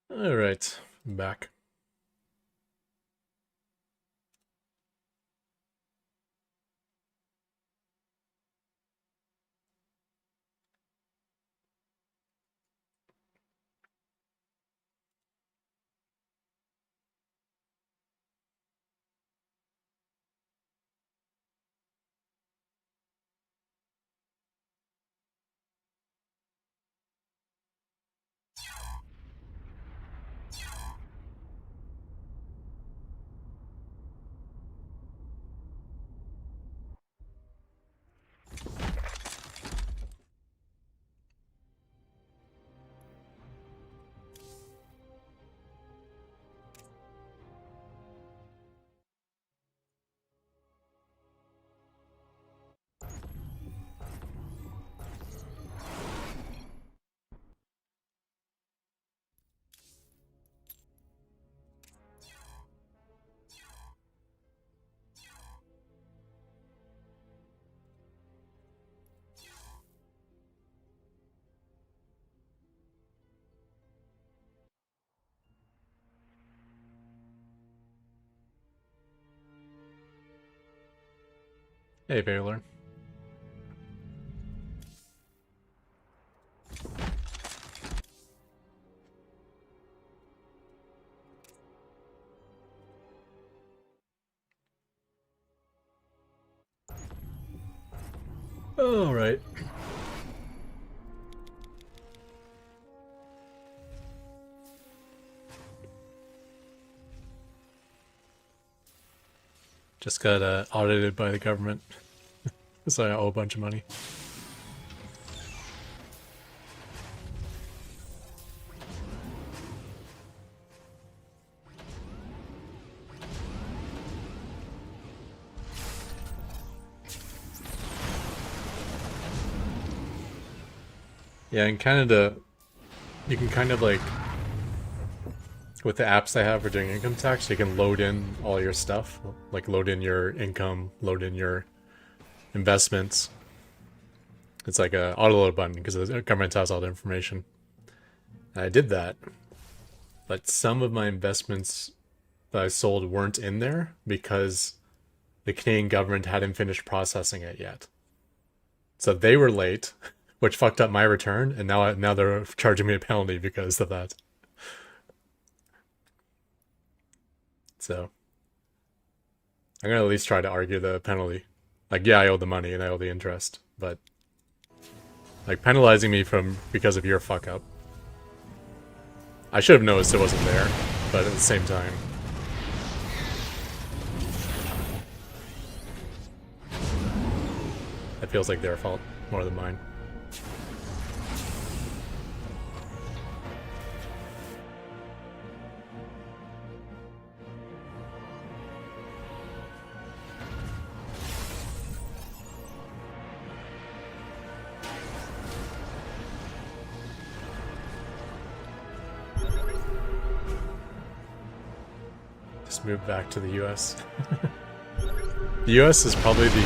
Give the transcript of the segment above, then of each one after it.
All right, I'm back. Hey, Baylor. All right. Just got audited by the government, so I owe a bunch of money. Yeah, in Canada, you can kind of like, with the apps I have for doing income tax, you can load in all your stuff, like load in your income, load in your investments. It's like a auto load button because the government has all the information. And I did that, but some of my investments that I sold weren't in there because the Canadian government hadn't finished processing it yet. So they were late, which fucked up my return, and now they're charging me a penalty because of that. So I'm gonna at least try to argue the penalty. Like, yeah, I owe the money and I owe the interest, but like penalizing me from because of your fuck up. I should have noticed it wasn't there, but at the same time, it feels like their fault more than mine. Just move back to the US. The US is probably the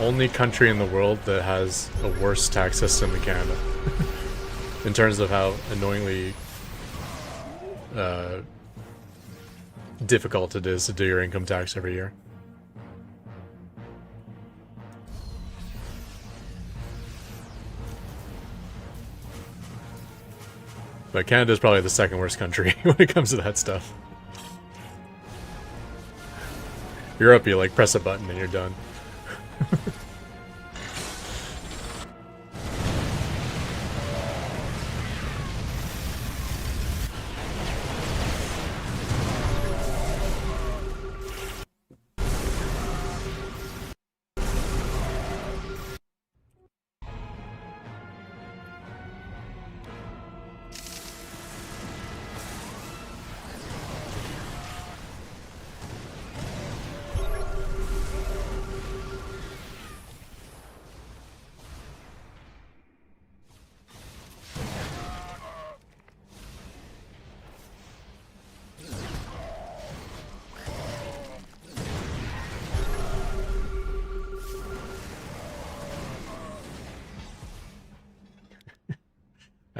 only country in the world that has a worse tax system than Canada. In terms of how annoyingly difficult it is to do your income tax every year. But Canada's probably the second worst country when it comes to that stuff. Europe, you like press a button and you're done.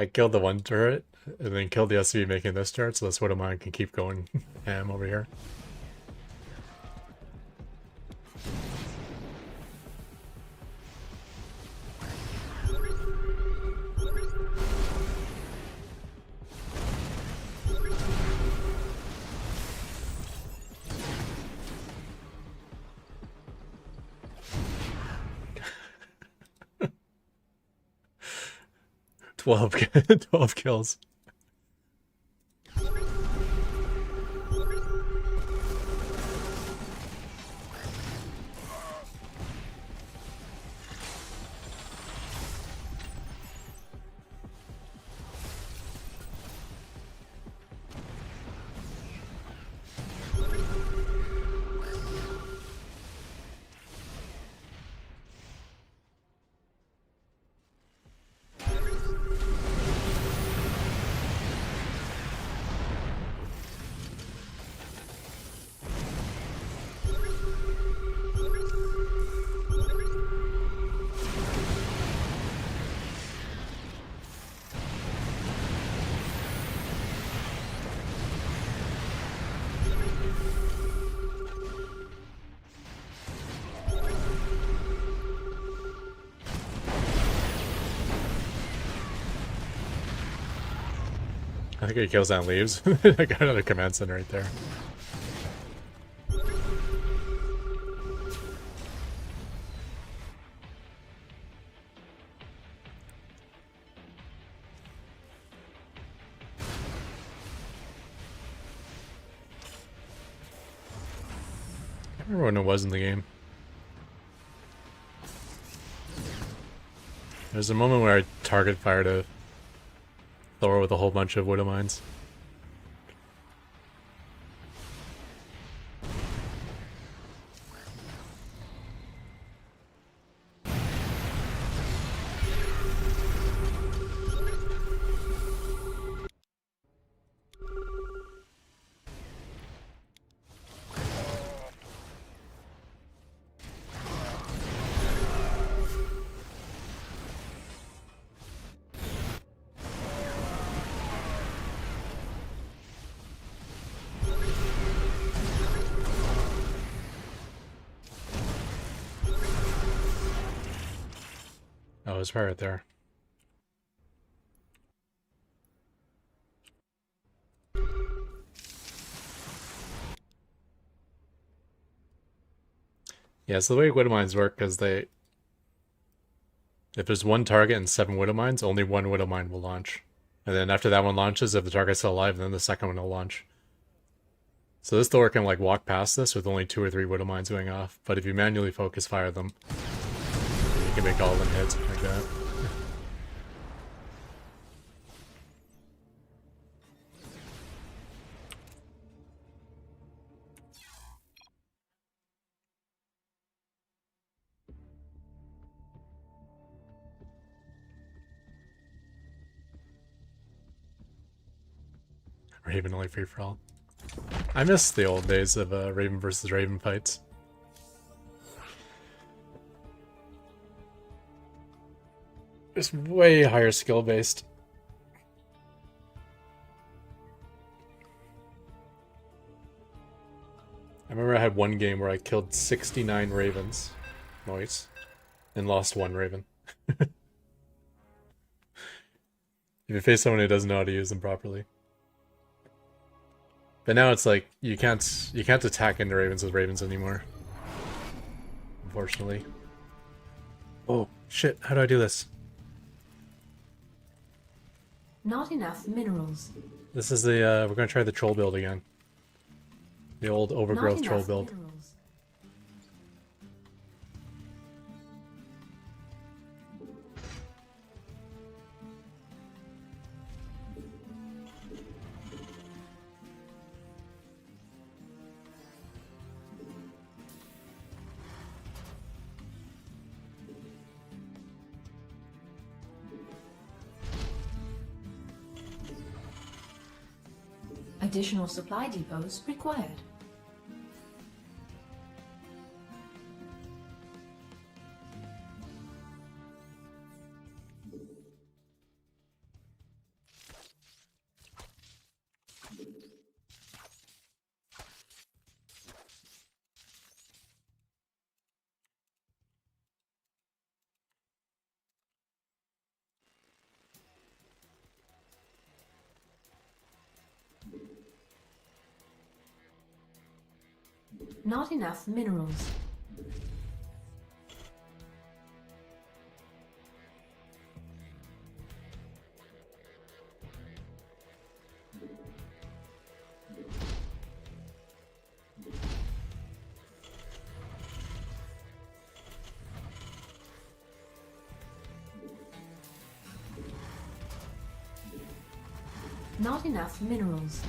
I killed the one turret, and then killed the SCV making this turret, so this Widow can keep going ham over here. Twelve 12 kills. I think he kills and leaves. I got another command center right there. I remember when it was in the game. There's a moment where I target fired a Thor with a whole bunch of Widow Mines. Oh, it's right there. Yeah, so the way Widow Mines work is if there's one target and 7 Widow Mines, only one Widow Mine will launch. And then after that one launches, if the target's still alive, then the second one will launch. So this Thor can like walk past this with only 2 or 3 Widow Mines going off, but if you manually focus fire them, you can make all of them hits like that. Raven only free for all. I miss the old days of Raven versus Raven fights. It's way higher skill based. I remember I had one game where I killed 69 Ravens. Nice. And lost 1 Raven. If you face someone who doesn't know how to use them properly. But now it's like you can't attack into Ravens with Ravens anymore. Unfortunately. Oh shit, how do I do this? Not enough minerals. This is the we're gonna try the troll build again. The old overgrowth troll build. Minerals. Additional supply depots required. Not enough minerals. Not enough minerals.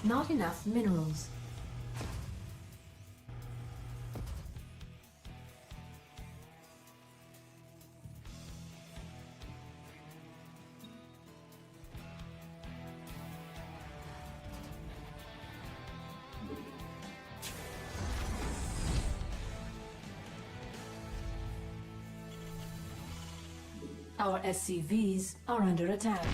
Not enough minerals. Our SCVs are under attack.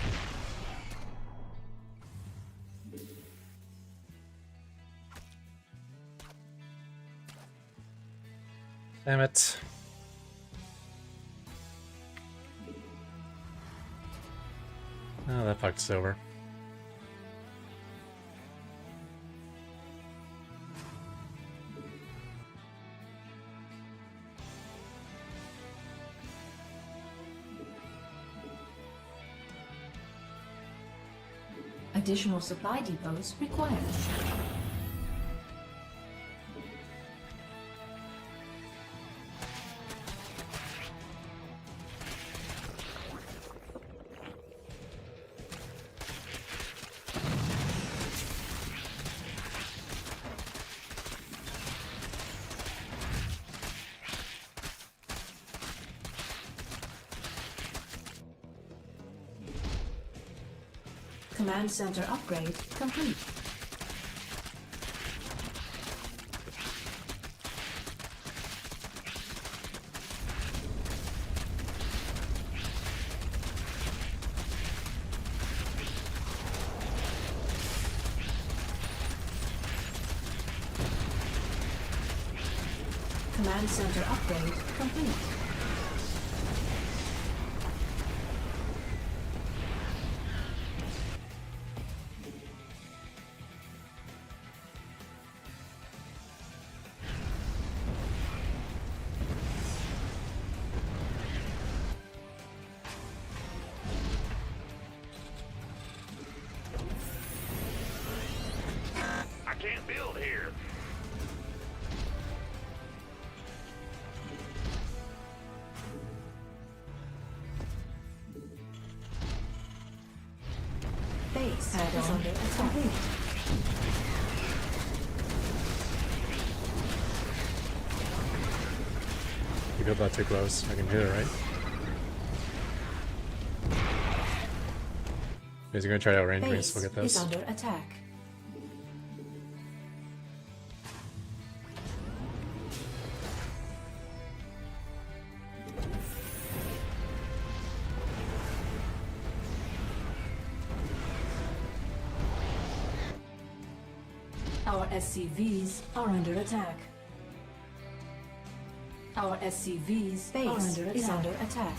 Damn it. Oh, that fuck's over. Additional supply depots required. Command center upgrade complete. Command center upgrade complete. I can't build here. Base is under attack. You got that too close. I can hit it, right? He's gonna try to outrange me, Base so we'll get is this. under attack. Our SCVs are under attack. Our SCVs base is under attack.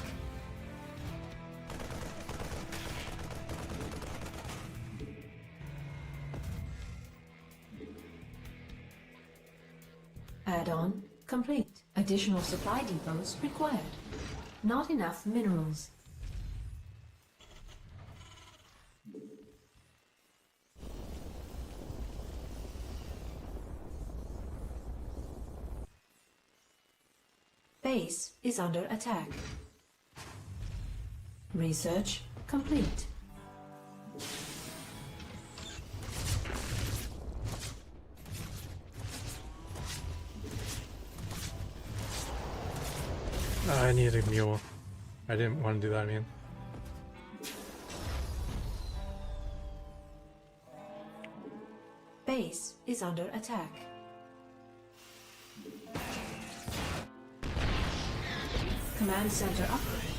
Add-on complete. Additional supply depots required. Not enough minerals. Base is under attack. Research complete. Oh, I needed a mule. I didn't want to do that, man. Base is under attack. Command center upgrade.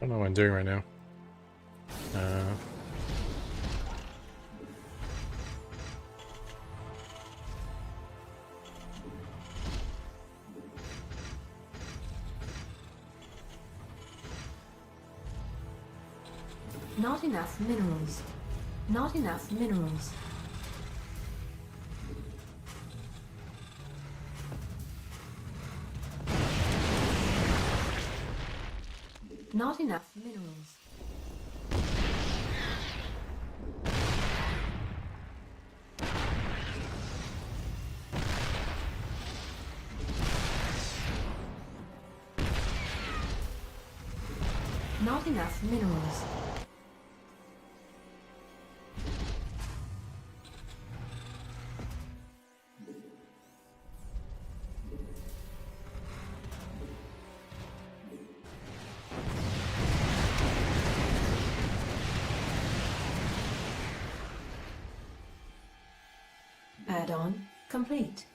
don't know what I'm doing right now. Not enough minerals. Not enough minerals. Not enough minerals. Not enough minerals. Add-on complete.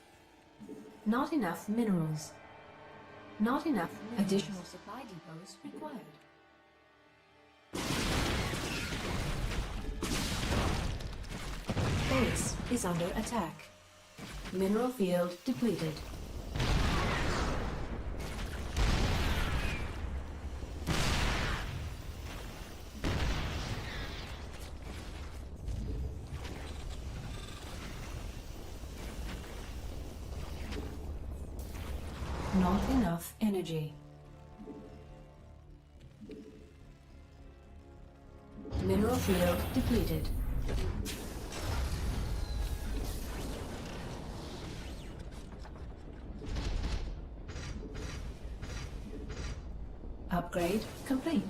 Not enough minerals. Not enough additional supply depots required. Base is under attack. Mineral field depleted. Not enough energy. Mineral field depleted. Upgrade complete.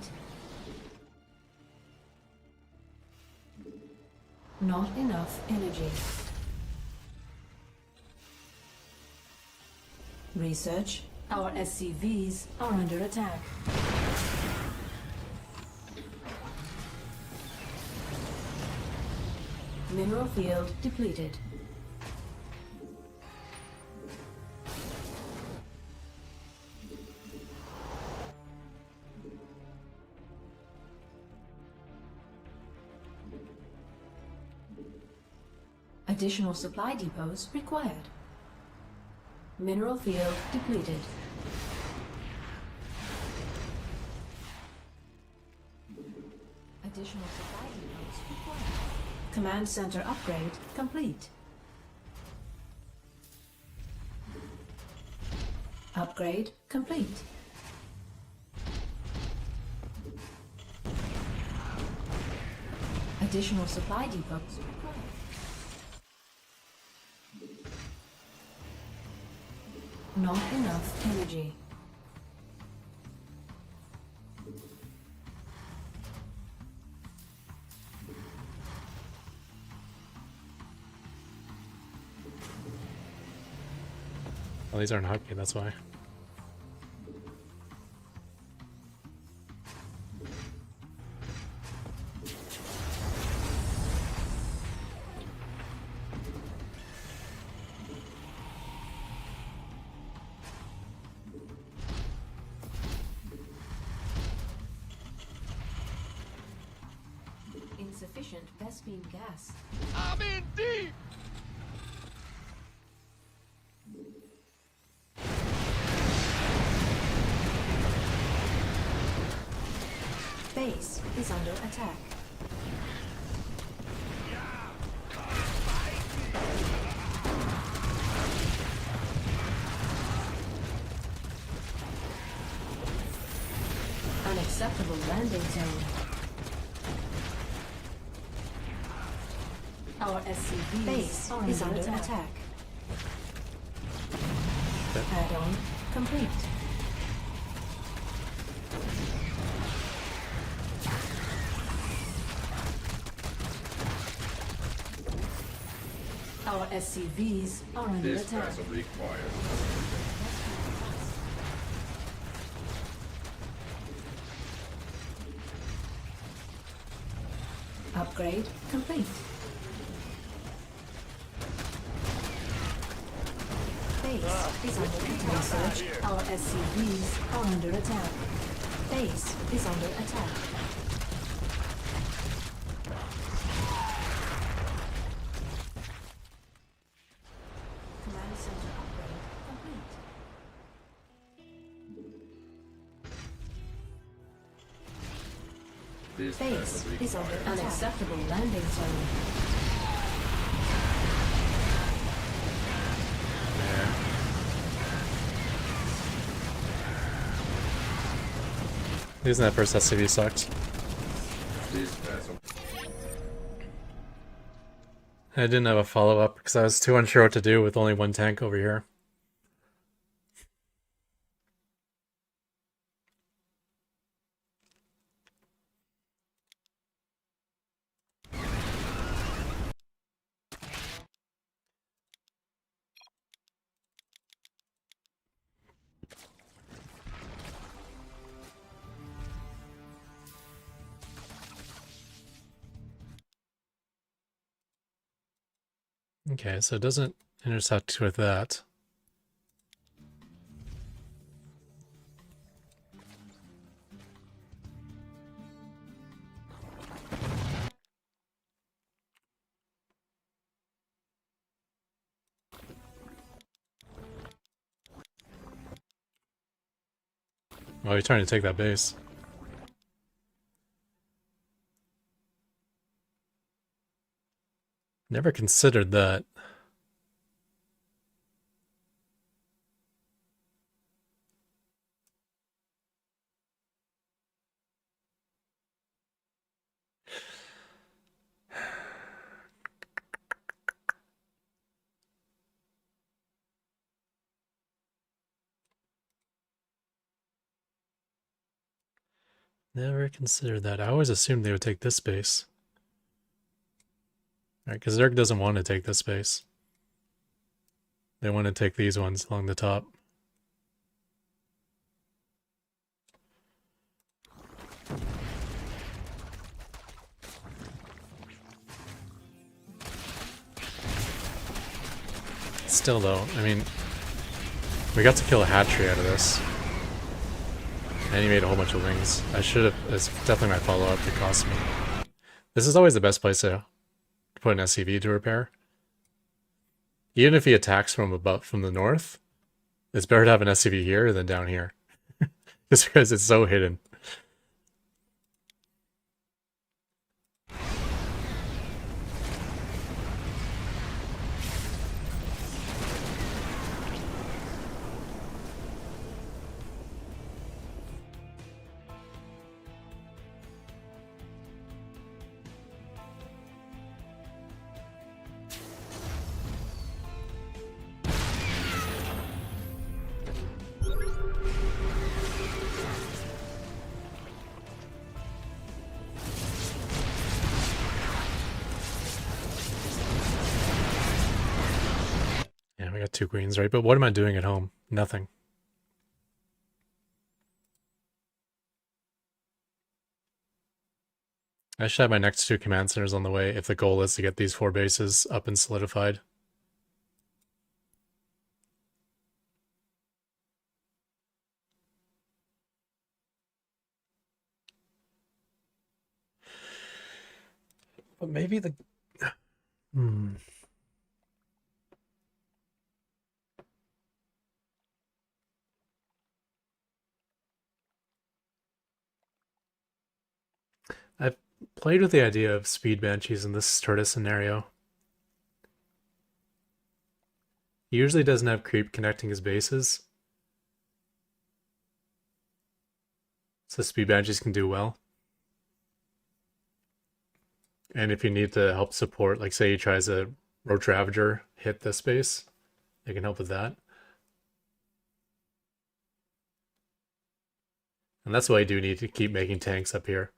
Not enough energy. Research. Our SCVs are under attack. Mineral field depleted. Additional supply depots required. Mineral field depleted. Additional supply depots required. Command center upgrade complete. Upgrade complete. Additional supply depots required. Not enough energy. Well, these aren't hockey, that's why. Insufficient Vespine gas. I'm in deep! Base is under attack. Unacceptable landing zone. Our SCV base is under attack. Add-on complete. Our SCVs are under attack. required. Upgrade complete. Base is under attack. Research. Our SCVs are under attack. Base is under attack. Command center upgrade complete. Base is under unacceptable landing zone. Yeah. Losing that first SCV sucked. I didn't have a follow-up because I was too unsure what to do with only one tank over here. Okay, so it doesn't intersect with that. Oh, you're trying to take that base. Never considered that. Never considered that. I always assumed they would take this base. Alright, because Zerg doesn't want to take this base. They want to take these ones along the top. Still though, I mean, we got to kill a hatchery out of this. And he made a whole bunch of wings. I should have, it's definitely my follow-up, it cost me. This is always the best place to put an SCV to repair. Even if he attacks from above, from the north, it's better to have an SCV here than down here. Just because it's so hidden. Yeah, we got 2 queens, right? But what am I doing at home? Nothing. I should have my next 2 command centers on the way if the goal is to get these 4 bases up and solidified. But maybe the... I've played with the idea of speed banshees in this tortoise scenario. He usually doesn't have creep connecting his bases. So speed banshees can do well. And if you need to help support, like say he tries a Roach Ravager hit this base, they can help with that. And that's why I do need to keep making tanks up here.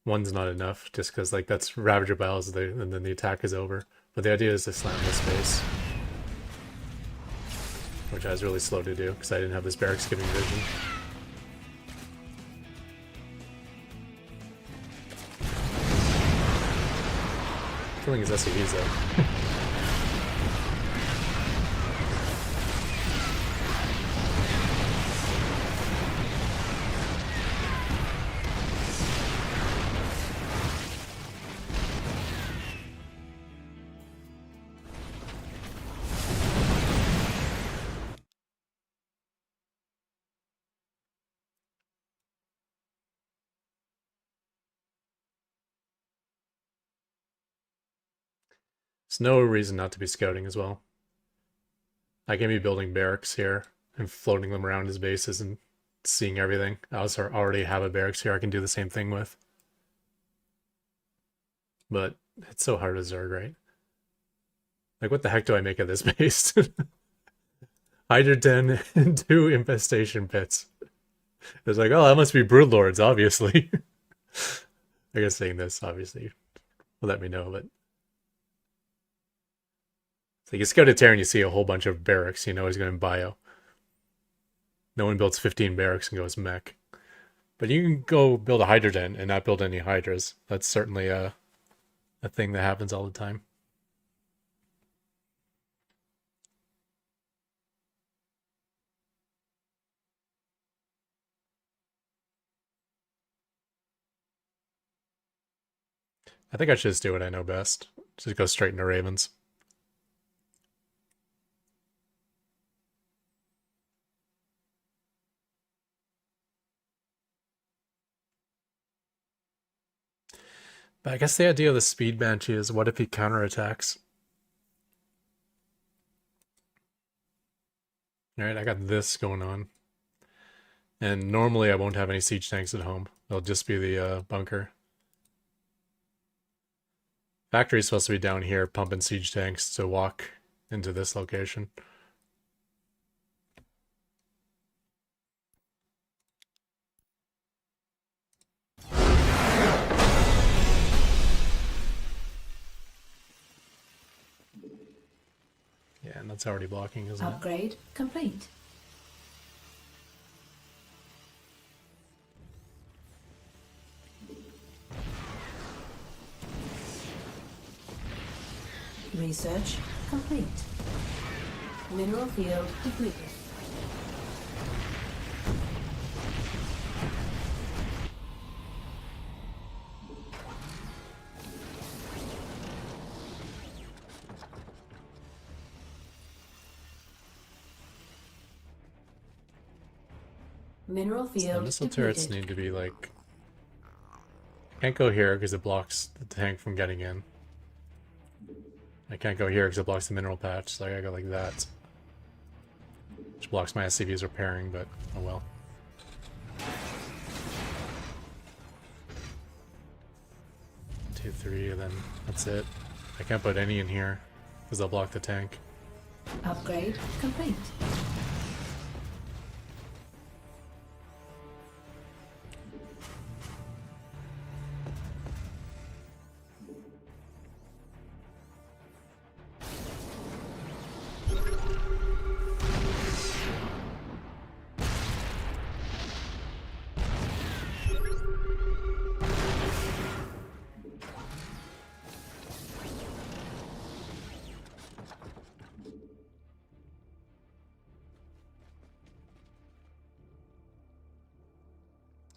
One's not enough, just because like that's Ravager Battles, and then the attack is over. But the idea is to slam this base. Which I was really slow to do, because I didn't have this barracks giving vision. Killing his SCVs though. There's no reason not to be scouting as well. I can be building barracks here and floating them around his bases and seeing everything. I also already have a barracks here I can do the same thing with. But it's so hard to Zerg, right? Like, what the heck do I make of this base? Hydra 10 and 2 infestation pits. It's like, oh, that must be broodlords, obviously. I guess saying this, obviously, will let me know, but... So you scout a Terran, you see a whole bunch of barracks, you know he's going to bio. No one builds 15 barracks and goes mech. But you can go build a Hydra den and not build any Hydras. That's certainly a thing that happens all the time. I think I should just do what I know best. Just go straight into Ravens. But I guess the idea of the speed Banshee is, what if he counterattacks? Alright, I got this going on. And normally I won't have any siege tanks at home. It'll just be the bunker. Factory's supposed to be down here pumping siege tanks to walk into this location. Yeah, and that's already blocking, isn't it? Upgrade complete. Research complete. Mineral field depleted. Mineral So the field missile depleted. turrets need to be like... I can't go here because it blocks the tank from getting in. I can't go here because it blocks the mineral patch, so I gotta go like that. Which blocks my SCVs repairing, but oh well. Two, three, and then that's it. I can't put any in here because they'll block the tank. Upgrade complete.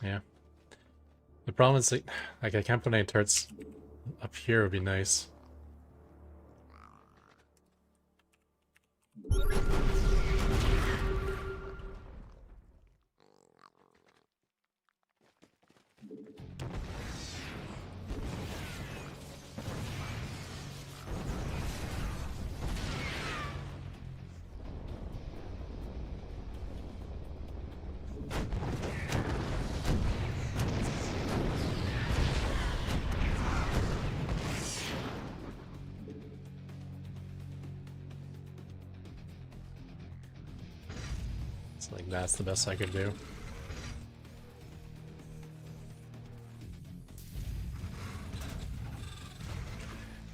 Yeah. The problem is, like I can't put any turrets up here. Would be nice. So like that's the best I could do.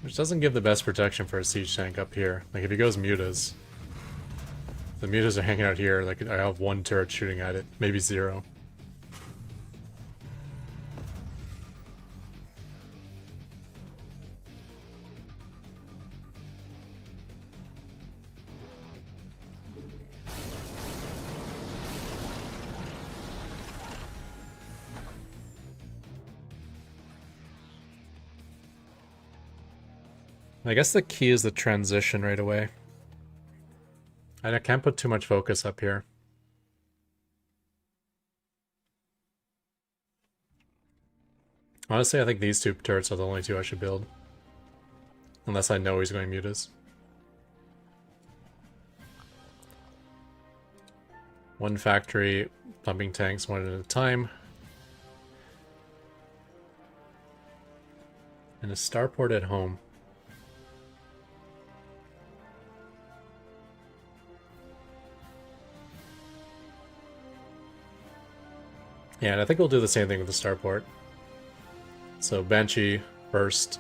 Which doesn't give the best protection for a siege tank up here. Like if he goes mutas, the mutas are hanging out here. Like I have one turret shooting at it, maybe zero. I guess the key is the transition right away. And I can't put too much focus up here. Honestly, I think these two turrets are the only two I should build. Unless I know he's going mutas. One factory, pumping tanks one at a time. And a starport at home. Yeah, and I think we'll do the same thing with the starport. So Banshee first.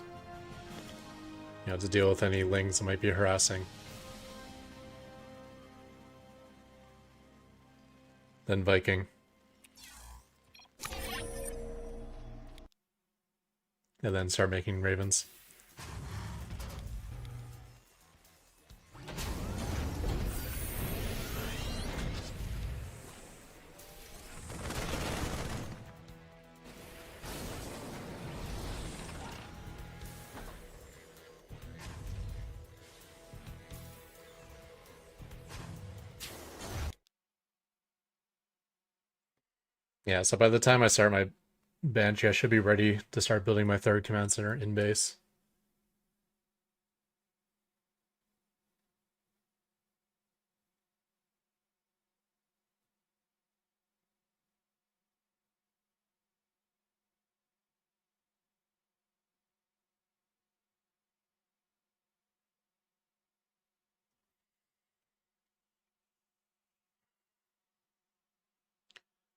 You know, to deal with any lings that might be harassing. Then Viking. And then start making ravens. Yeah, so by the time I start my Banshee, I should be ready to start building my third command center in base.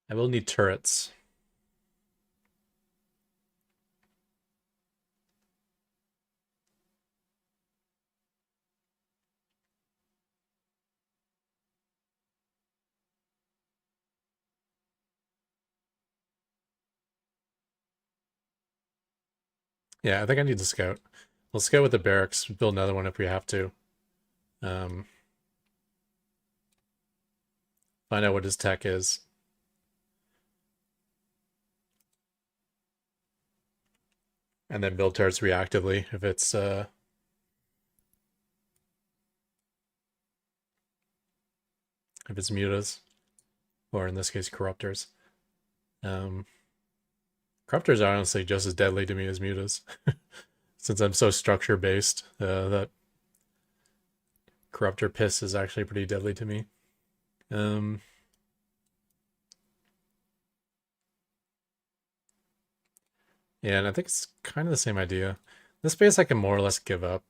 I will need turrets. Yeah, I think I need to scout. We'll scout with the barracks, build another one if we have to. Find out what his tech is. And then build turrets reactively if it's mutas. Or in this case, corruptors. Corruptors are honestly just as deadly to me as mutas. Since I'm so structure based, that corruptor piss is actually pretty deadly to me. Yeah, and I think it's kind of the same idea. This base I can more or less give up.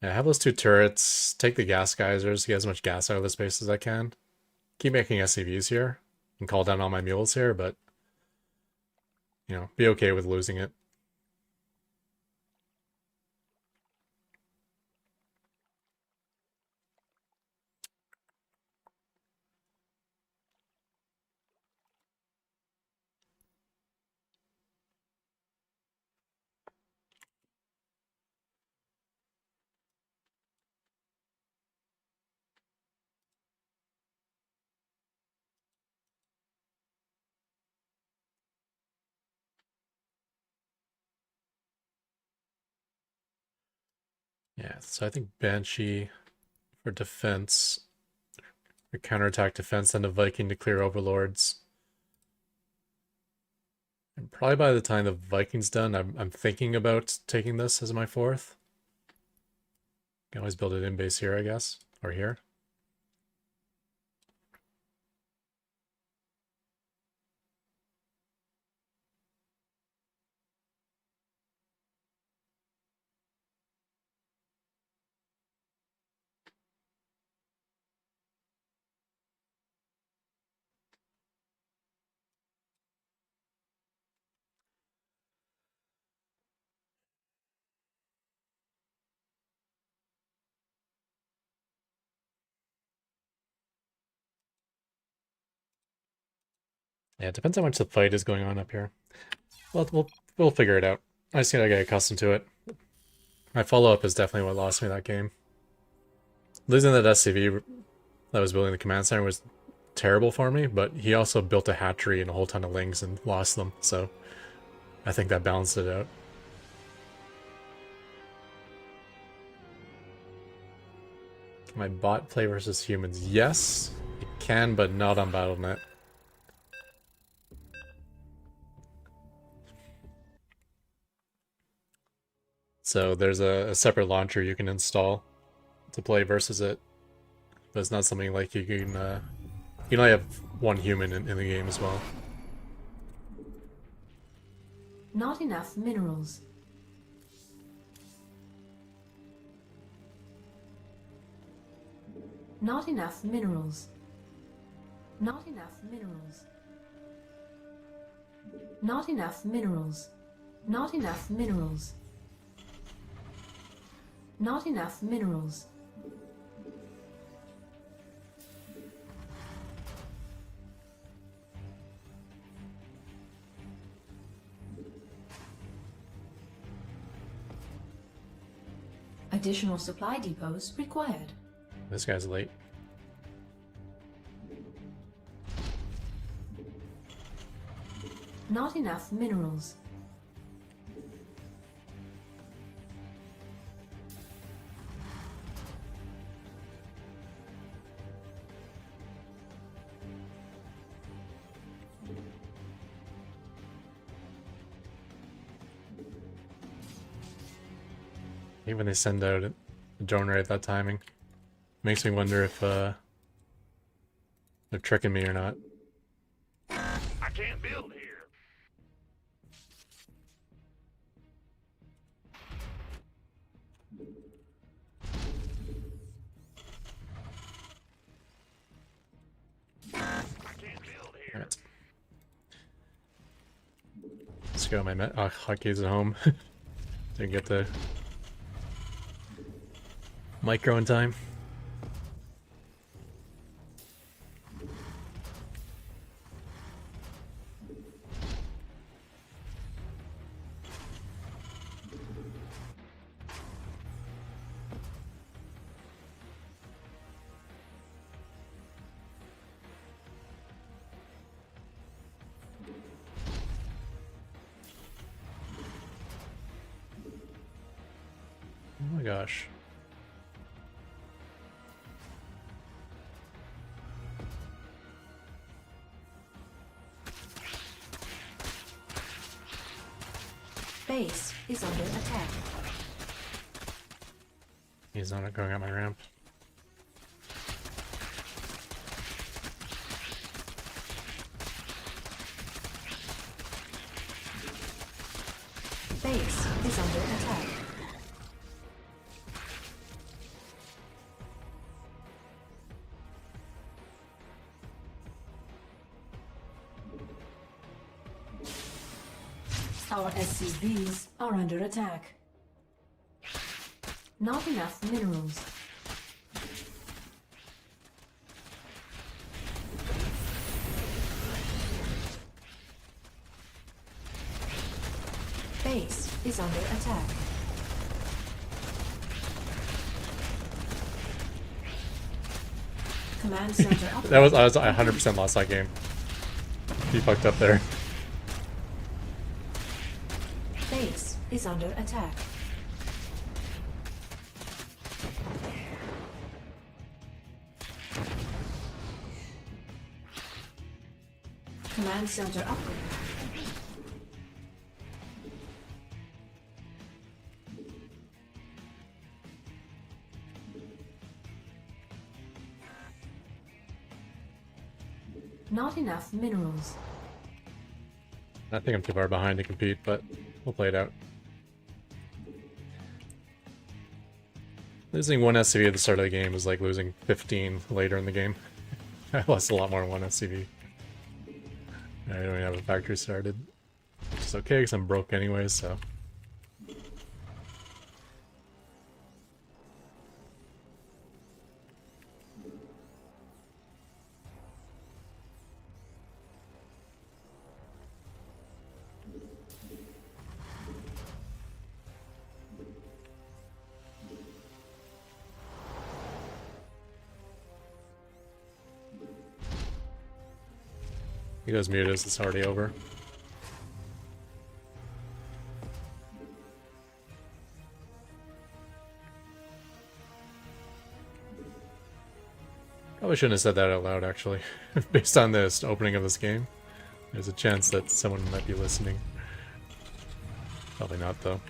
Yeah, have those two turrets, take the gas geysers, get as much gas out of this base as I can. Keep making SCVs here, and call down all my mules here, but, you know, be okay with losing it. Yeah, so I think Banshee for defense, for counterattack defense, and a Viking to clear overlords. And probably by the time the Viking's done, I'm thinking about taking this as my fourth. Can always build it in base here, I guess, or here. Yeah, it depends how much the fight is going on up here. Well, we'll figure it out. I just gotta get accustomed to it. My follow-up is definitely what lost me that game. Losing that SCV that was building the command center was terrible for me, but he also built a hatchery and a whole ton of lings and lost them, so I think that balanced it out. Can my bot play versus humans? Yes, it can, but not on BattleNet. So there's a separate launcher you can install to play versus it. But it's not something like you can only have one human in the game as well. Not enough minerals. Not enough minerals. Not enough minerals. Not enough minerals. Not enough minerals. Not enough minerals. Additional supply depots required. This guy's late. Not enough minerals. Even they send out a drone right at that timing. Makes me wonder if they're tricking me or not. I can't build here. I can't build here. Alright. Let's go, my hotkeys at home. Didn't get the micro in time. Oh my gosh. Base is under attack. He's not going up my ramp. Base is under attack. Our SCVs are under attack. Not enough minerals. Base is under attack. Command center up. I was 100% lost that game. He fucked up there. Base is under attack. Command center upgrade. Not enough minerals. I think I'm too far behind to compete, but we'll play it out. Losing one SCV at the start of the game is like losing 15 later in the game. I lost a lot more than one SCV. I don't even have a factory started. Which is okay, because I'm broke anyway, so... He goes muted, it's already over. Probably shouldn't have said that out loud, actually. Based on this opening of this game, there's a chance that someone might be listening. Probably not, though.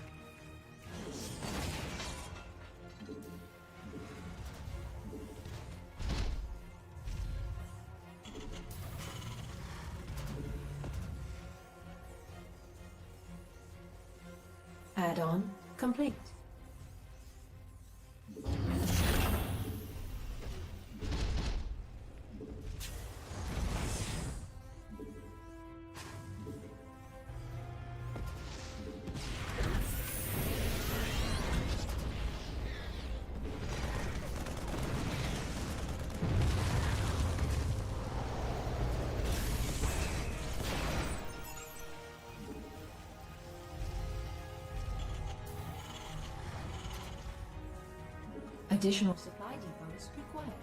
Add-on complete. Additional supply depots required.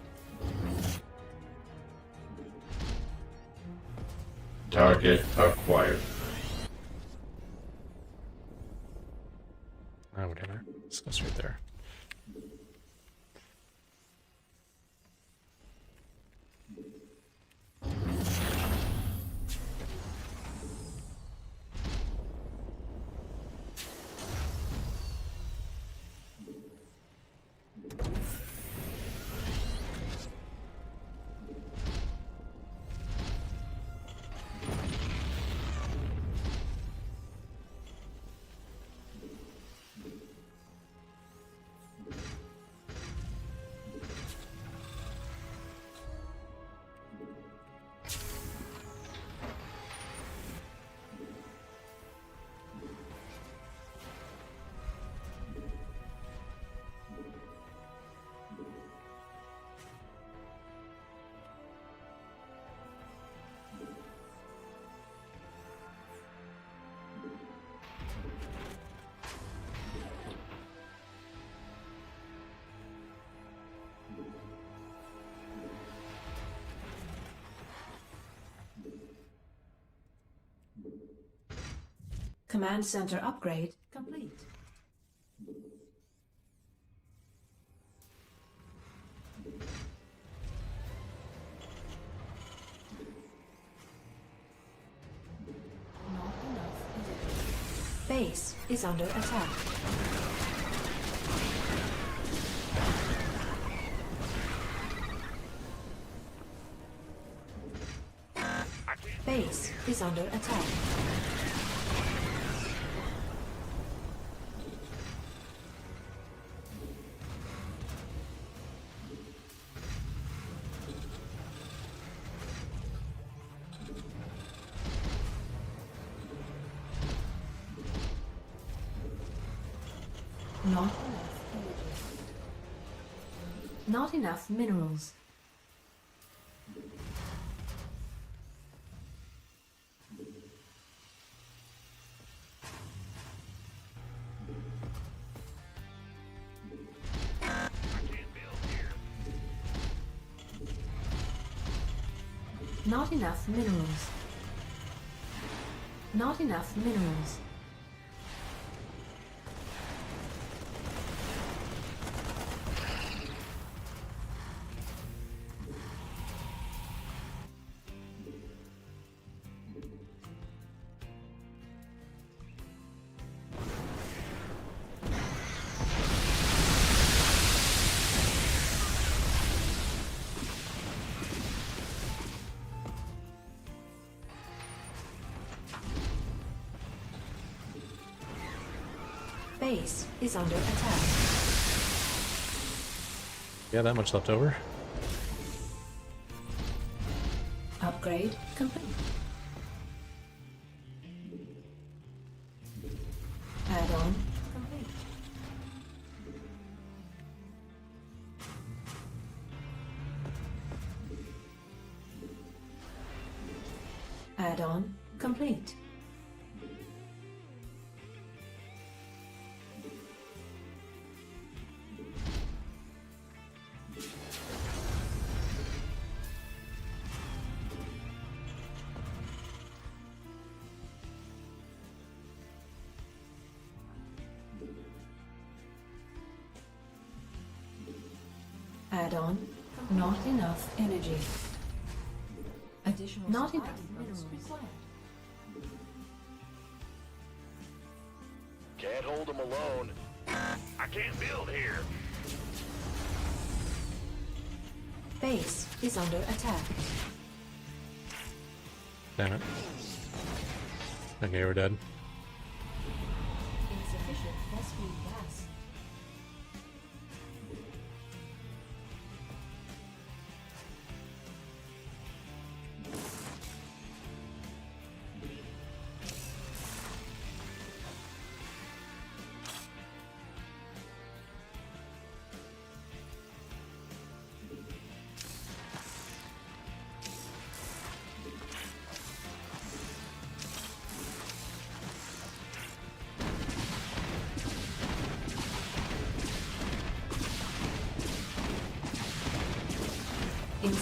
Target acquired. Oh, whatever. Let's go straight there. Command center upgrade complete. Not enough. Base is under attack. Base is under attack. Not enough energy. Not enough minerals. Not enough minerals. Not enough minerals. Base is under attack. Yeah, that much left over. Upgrade complete. Add-on complete. Add-on complete. Add-on, not enough energy. Additional not enough minerals required. Can't hold them alone. I can't build here. Base is under attack. Damn it. Okay, we're dead. Insufficient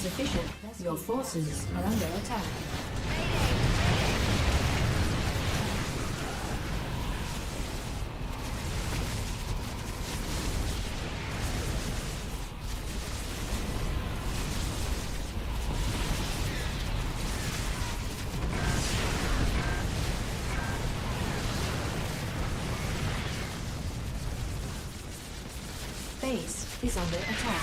Insufficient. Your forces are under attack. Base is under attack.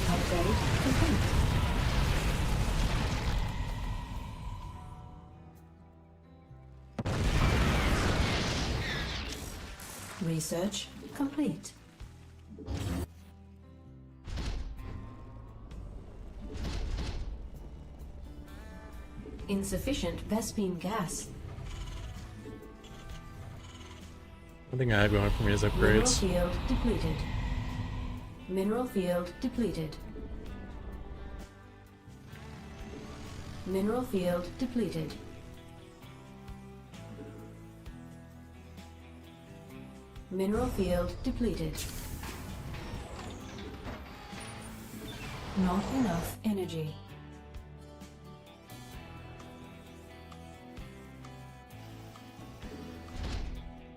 Upgrade complete. Research complete. Insufficient Vespine gas. One thing I have going for me is Mineral upgrades. field depleted. Mineral field depleted. Mineral field depleted. Mineral field depleted. Not enough energy.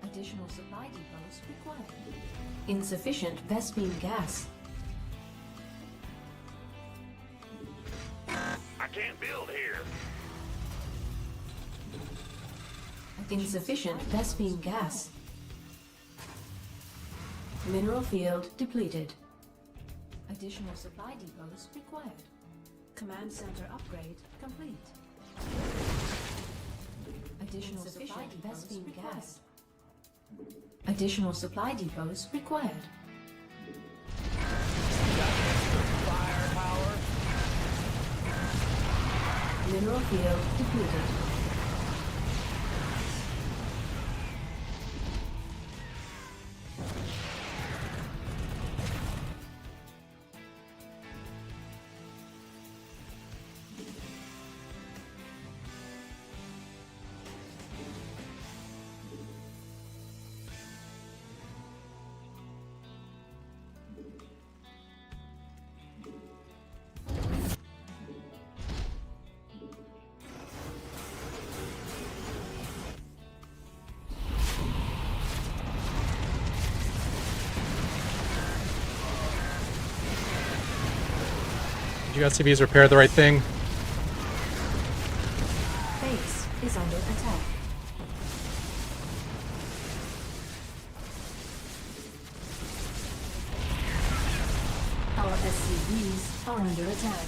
Additional supply depots required. Insufficient Vespine gas. I can't build here. Insufficient Vespine gas. Mineral field depleted. Additional supply depots required. Command center upgrade complete. Additional supply Vespine gas. Additional supply depots required. Firepower. Mineral field depleted. You got CBs repair the right thing? Base is under attack. Our SCVs are under attack.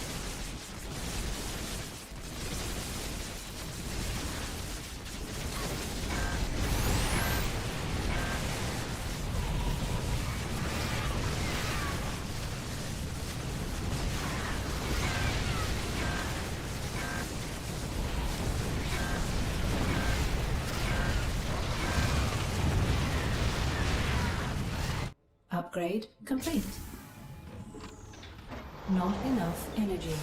Upgrade complete. Not enough energy.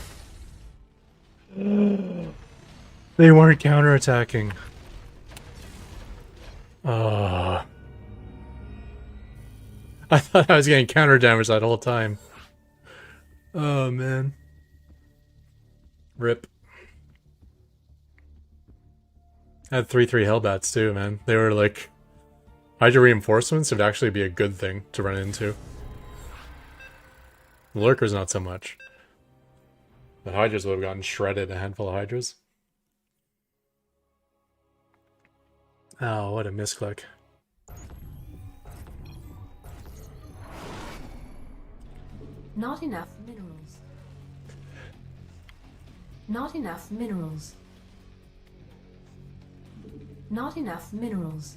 They weren't counterattacking. I thought I was getting counter damage that whole time. Oh man. Rip. I had 3/3 Hellbats too, man. They were like Hydra reinforcements would actually be a good thing to run into. Lurkers not so much. The Hydras would have gotten shredded, a handful of Hydras. Oh, what a misclick. Not enough minerals. Not enough minerals. Not enough minerals.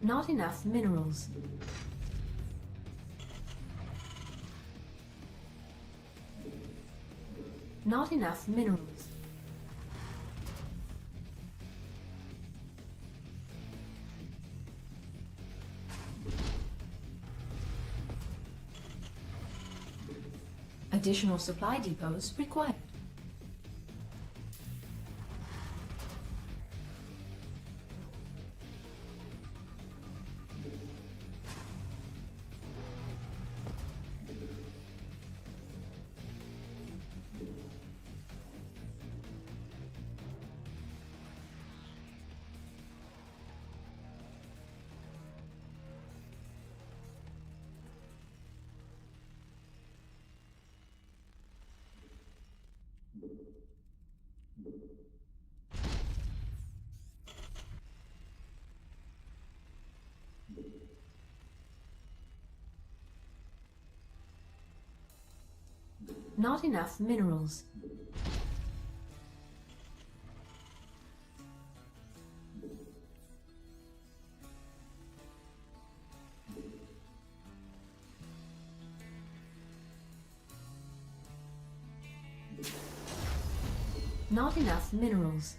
Not enough minerals. Not enough minerals. Additional supply depots required. Not enough minerals. Not enough minerals.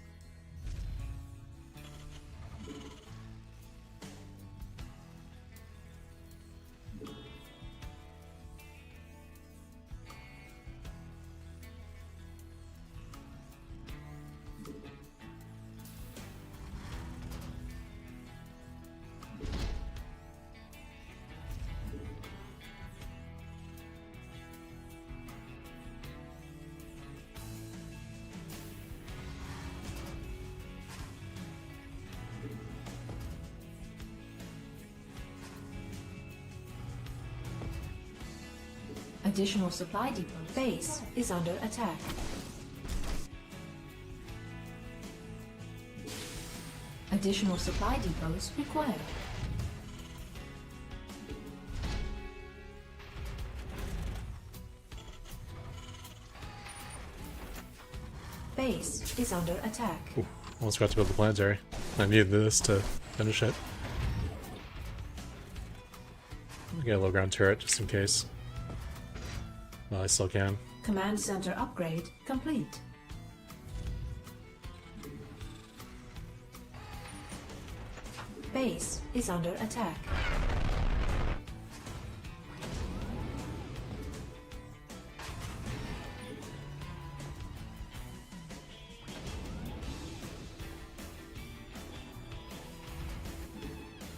Additional supply depot. Base is under attack. Additional supply depots required. Base is under attack. Ooh, almost got to build the planetary. I needed this to finish it. I'll get a low ground turret just in case. Well, I still can. Command center upgrade complete. Base is under attack.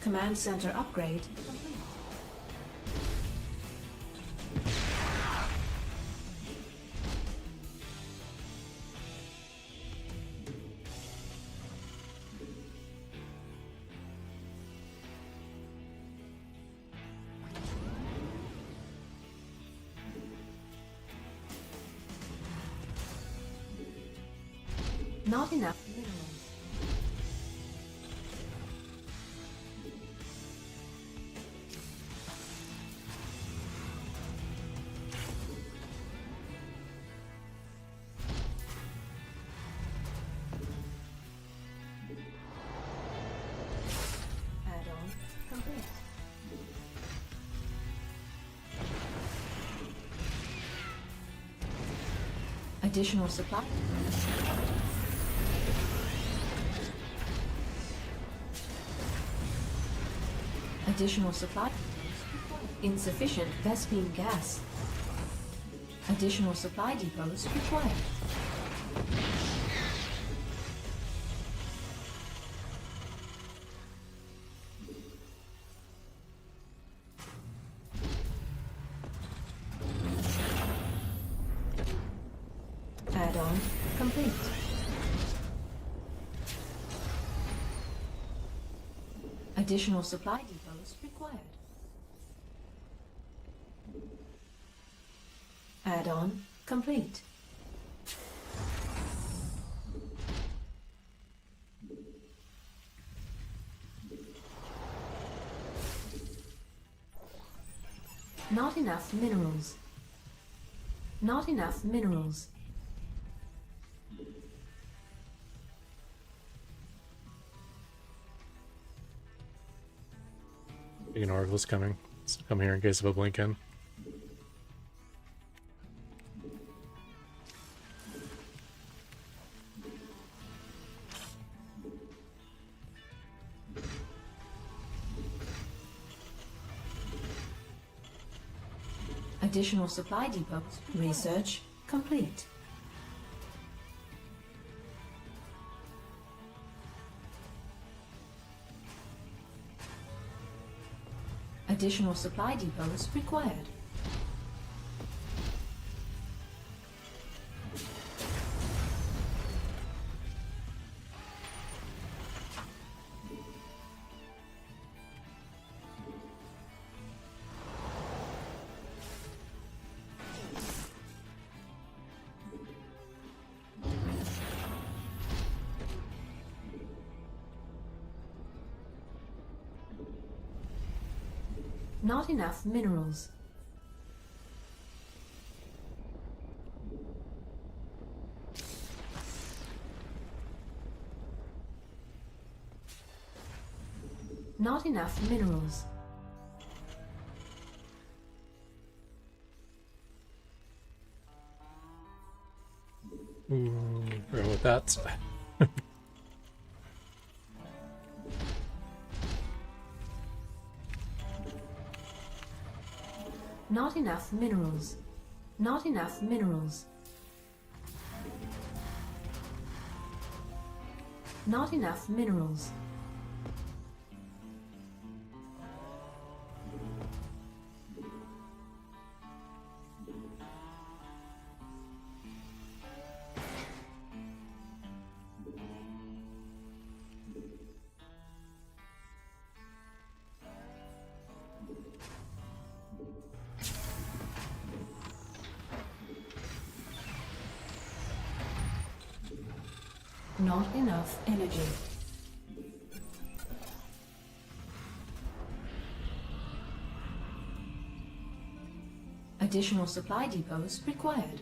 Command center upgrade complete. Not enough minerals. Add-on complete. Additional supply. Additional supply. Insufficient Vespine gas. Additional supply depots required. Add-on complete. Additional supply depots required. Add-on complete. Not enough minerals. Not enough minerals. An oracle's coming. So come here in case of a blink in. Additional supply depots. Research complete. Additional supply depots required. Not enough minerals. Not enough minerals. Ooh, forgot about that. Not enough minerals. Not enough minerals. Not enough minerals. Not enough energy. Additional supply depots required.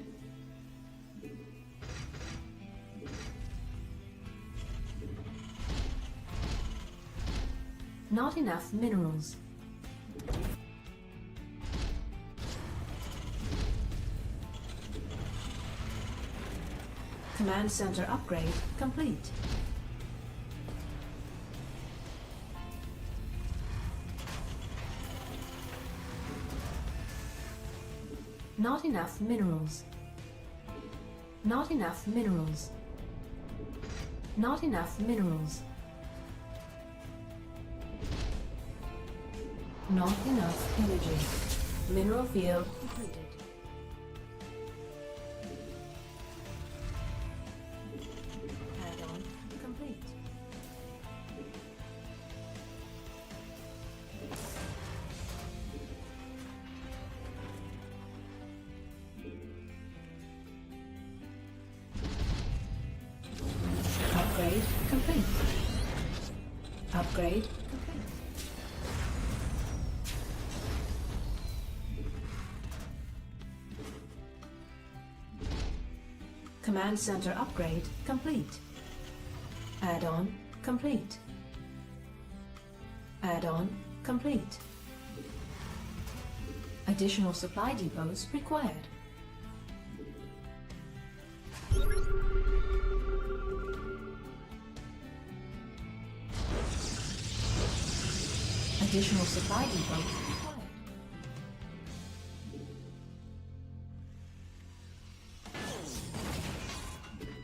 Not enough minerals. Command center upgrade complete. Not enough minerals. Not enough minerals. Not enough minerals. Not enough energy. Mineral field depleted. Add-on complete. Upgrade complete. Upgrade complete. Command center upgrade complete. Add-on complete. Add-on complete. Additional supply depots required. Additional supply depots required.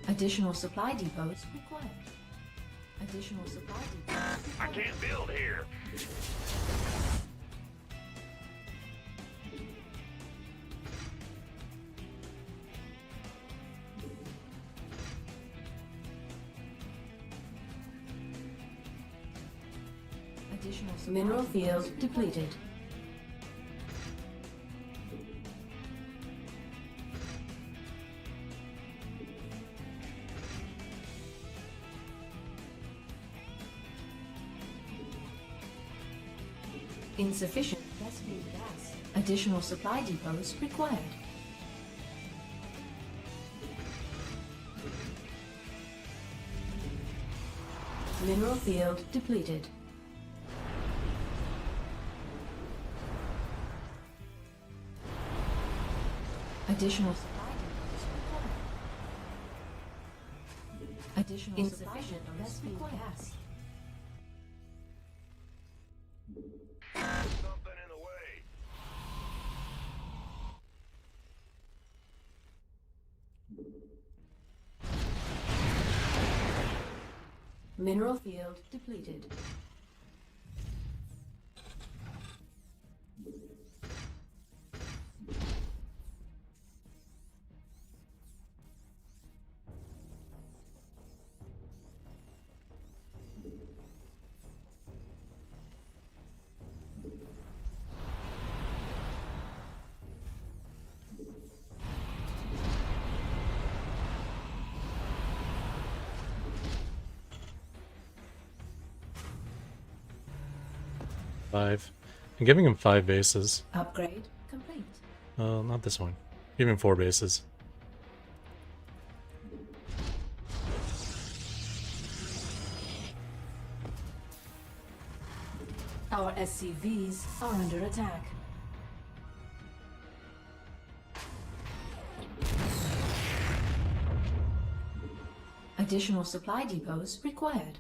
Additional supply depots required. Additional supply depots I required. can't build here. Additional mineral field depleted. Insufficient Vespene gas. Additional supply depots required. Mineral field depleted. Additional supply depots required. Additional insufficient Vespene gas. Something in the way. Mineral field depleted. Five. I'm giving him 5 bases. Upgrade complete. Not this one. Give him 4 bases. Our SCVs are under attack. Additional supply depots required.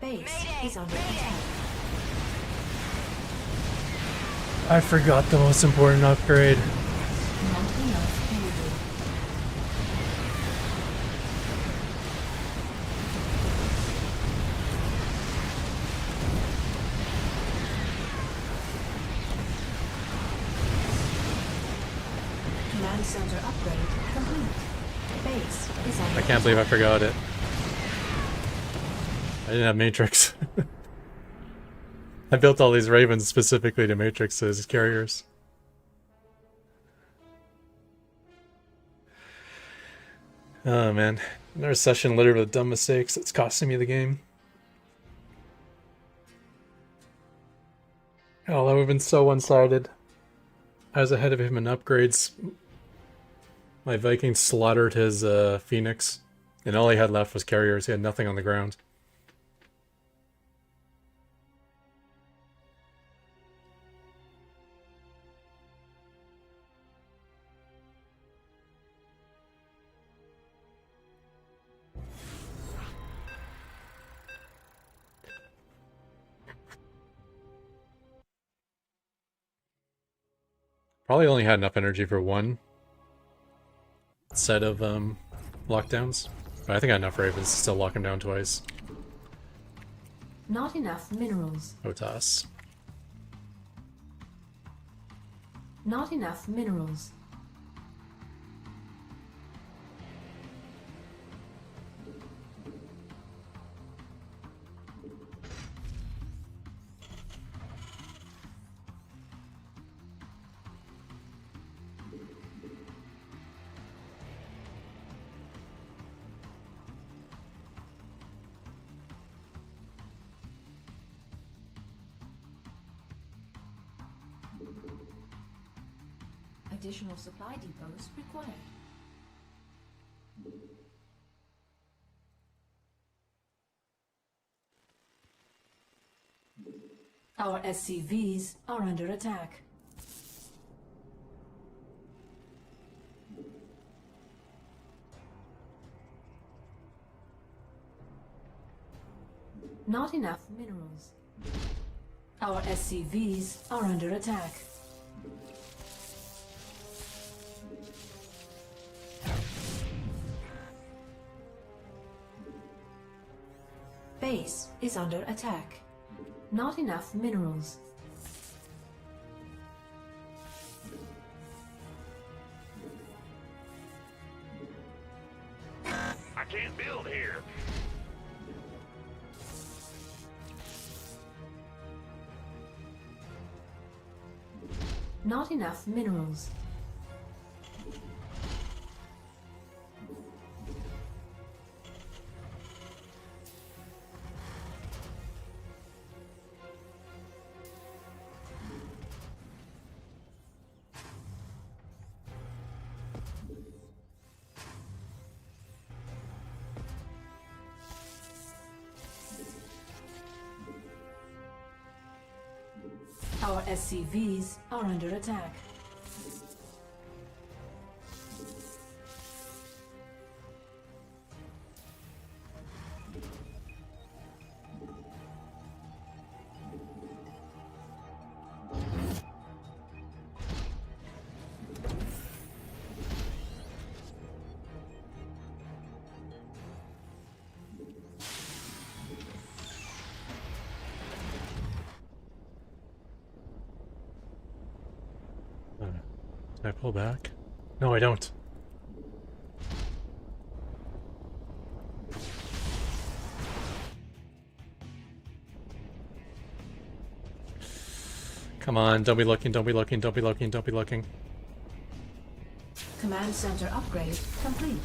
Base is under attack. I forgot the most important upgrade. Not enough energy. Command center upgrade complete. Base is under I can't believe I forgot it. I didn't have Matrix. I built all these Ravens specifically to Matrix as carriers. Oh man, another session littered with dumb mistakes. It's costing me the game. Oh, that would have been so one-sided. I was ahead of him in upgrades. My Viking slaughtered his Phoenix, and all he had left was carriers. He had nothing on the ground. Probably only had enough energy for one set of lockdowns. But I think I had enough Ravens to still lock him down twice. Not enough minerals. Otas. Not enough minerals. Additional supply depots required. Our SCVs are under attack. Not enough minerals. Our SCVs are under attack. Base is under attack. Not enough minerals. I can't build here. Not enough minerals. Our SCVs are under attack. Can I pull back? No, I don't. Come on, don't be looking, don't be looking, don't be looking, don't be looking. Command center upgrade complete.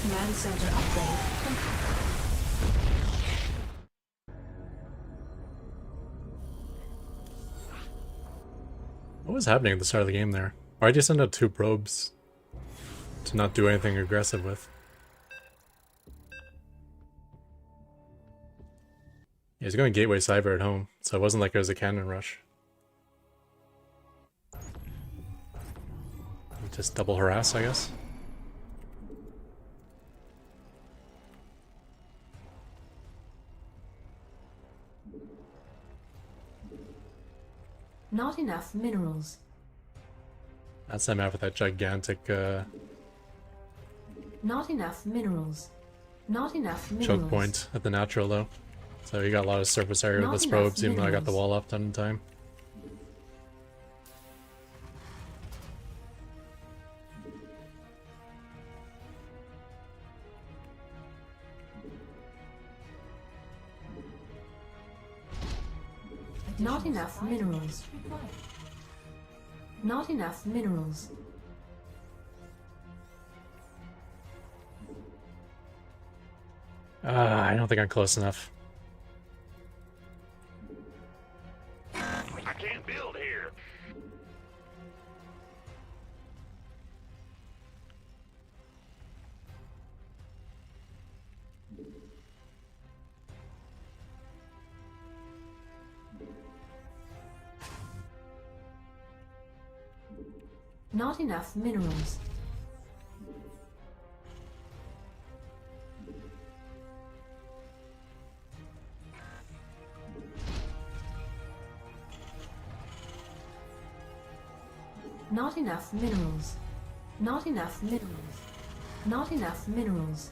Command center upgrade complete. What was happening at the start of the game there? Why'd you send out 2 probes to not do anything aggressive with? Yeah, he's going Gateway Cyber at home, so it wasn't like it was a cannon rush. Just double harass, I guess. Not enough minerals. That's that map with that gigantic Not enough minerals. Not enough minerals. choke point at the natural though. So you got a lot of surface area with Not those enough probes, even though I got the minerals. wall up done in time. Not enough minerals. Not enough minerals. I don't think I'm close enough. I can't build here. Not enough minerals. Not enough minerals. Not enough minerals. Not enough minerals.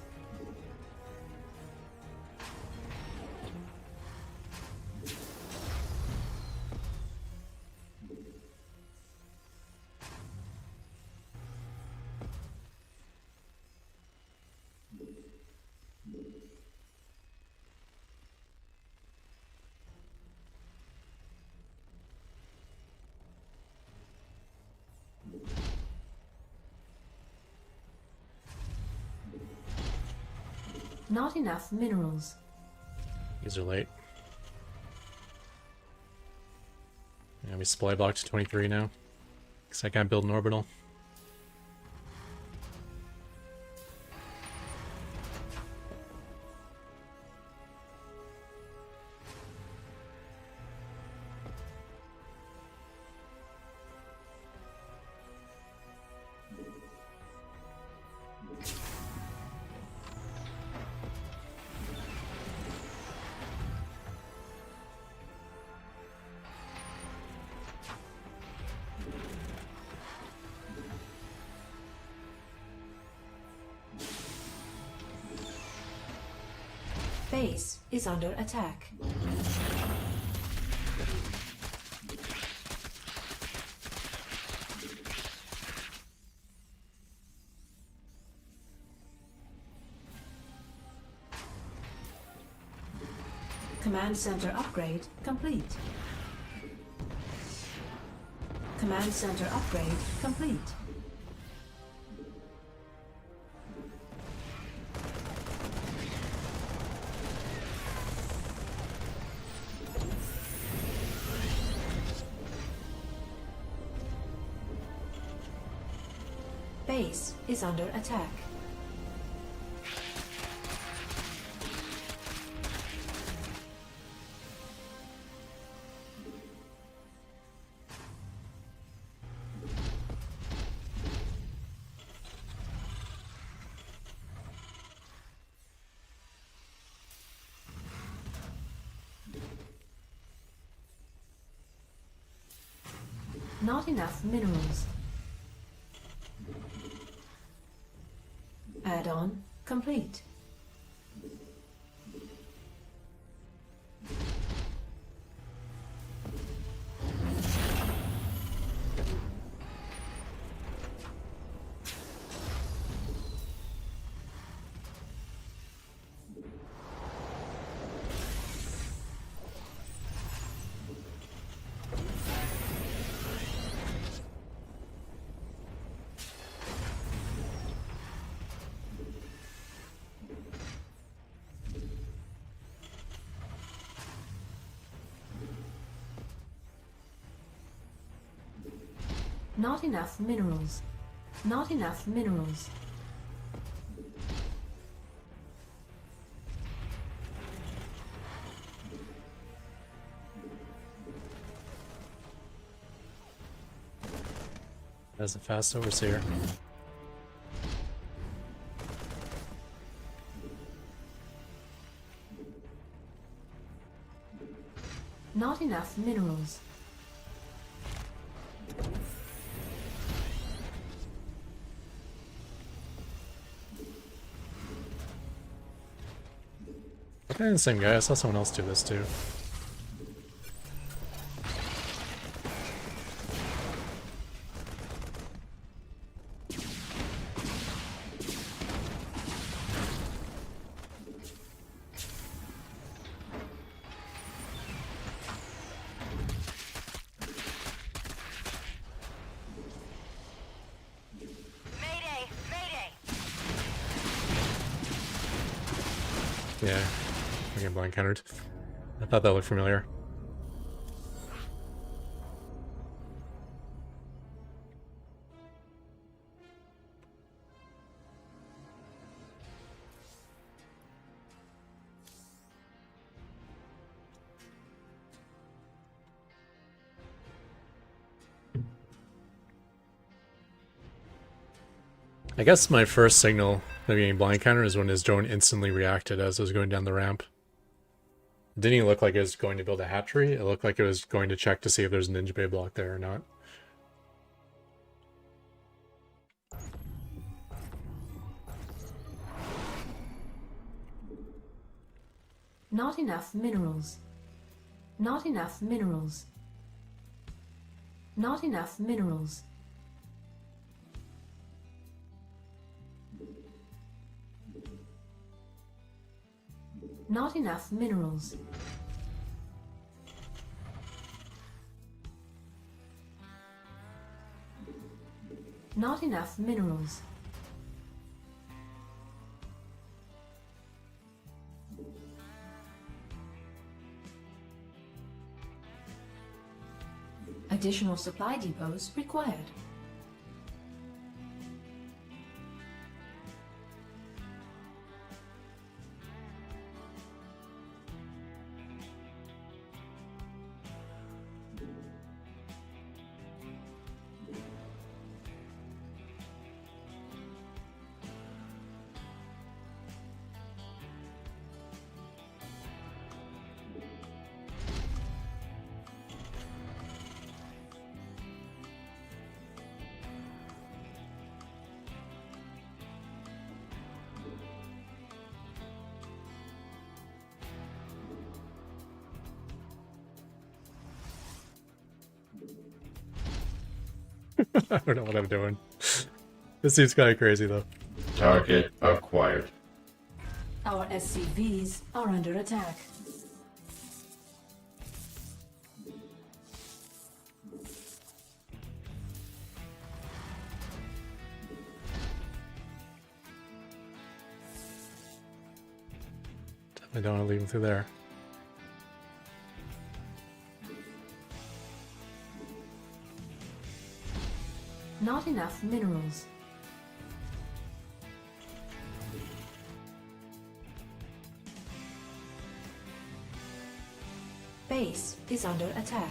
Not enough minerals. These are late. Yeah, we supply block to 23 now. Because I can't build an orbital. Base is under attack. Command center upgrade complete. Command center upgrade complete. Base is under attack. Not enough minerals. Add-on complete. Not enough minerals. Not enough minerals. That's a fast overseer. Not enough minerals. Okay, the same guy. I saw someone else do this too. Mayday! Mayday! Yeah, I get blind countered. I thought that looked familiar. I guess my first signal of getting blind counter is when his drone instantly reacted as it was going down the ramp. It didn't even look like it was going to build a hatchery. It looked like it was going to check to see if there's a ninja bay block there or not. Not enough minerals. Not enough minerals. Not enough minerals. Not enough minerals. Not enough minerals. Additional supply depots required. I don't know what I'm doing. This seems kind of crazy though. Target acquired. Our SCVs are under attack. I don't want to leave him through there. Not enough minerals. Base is under attack.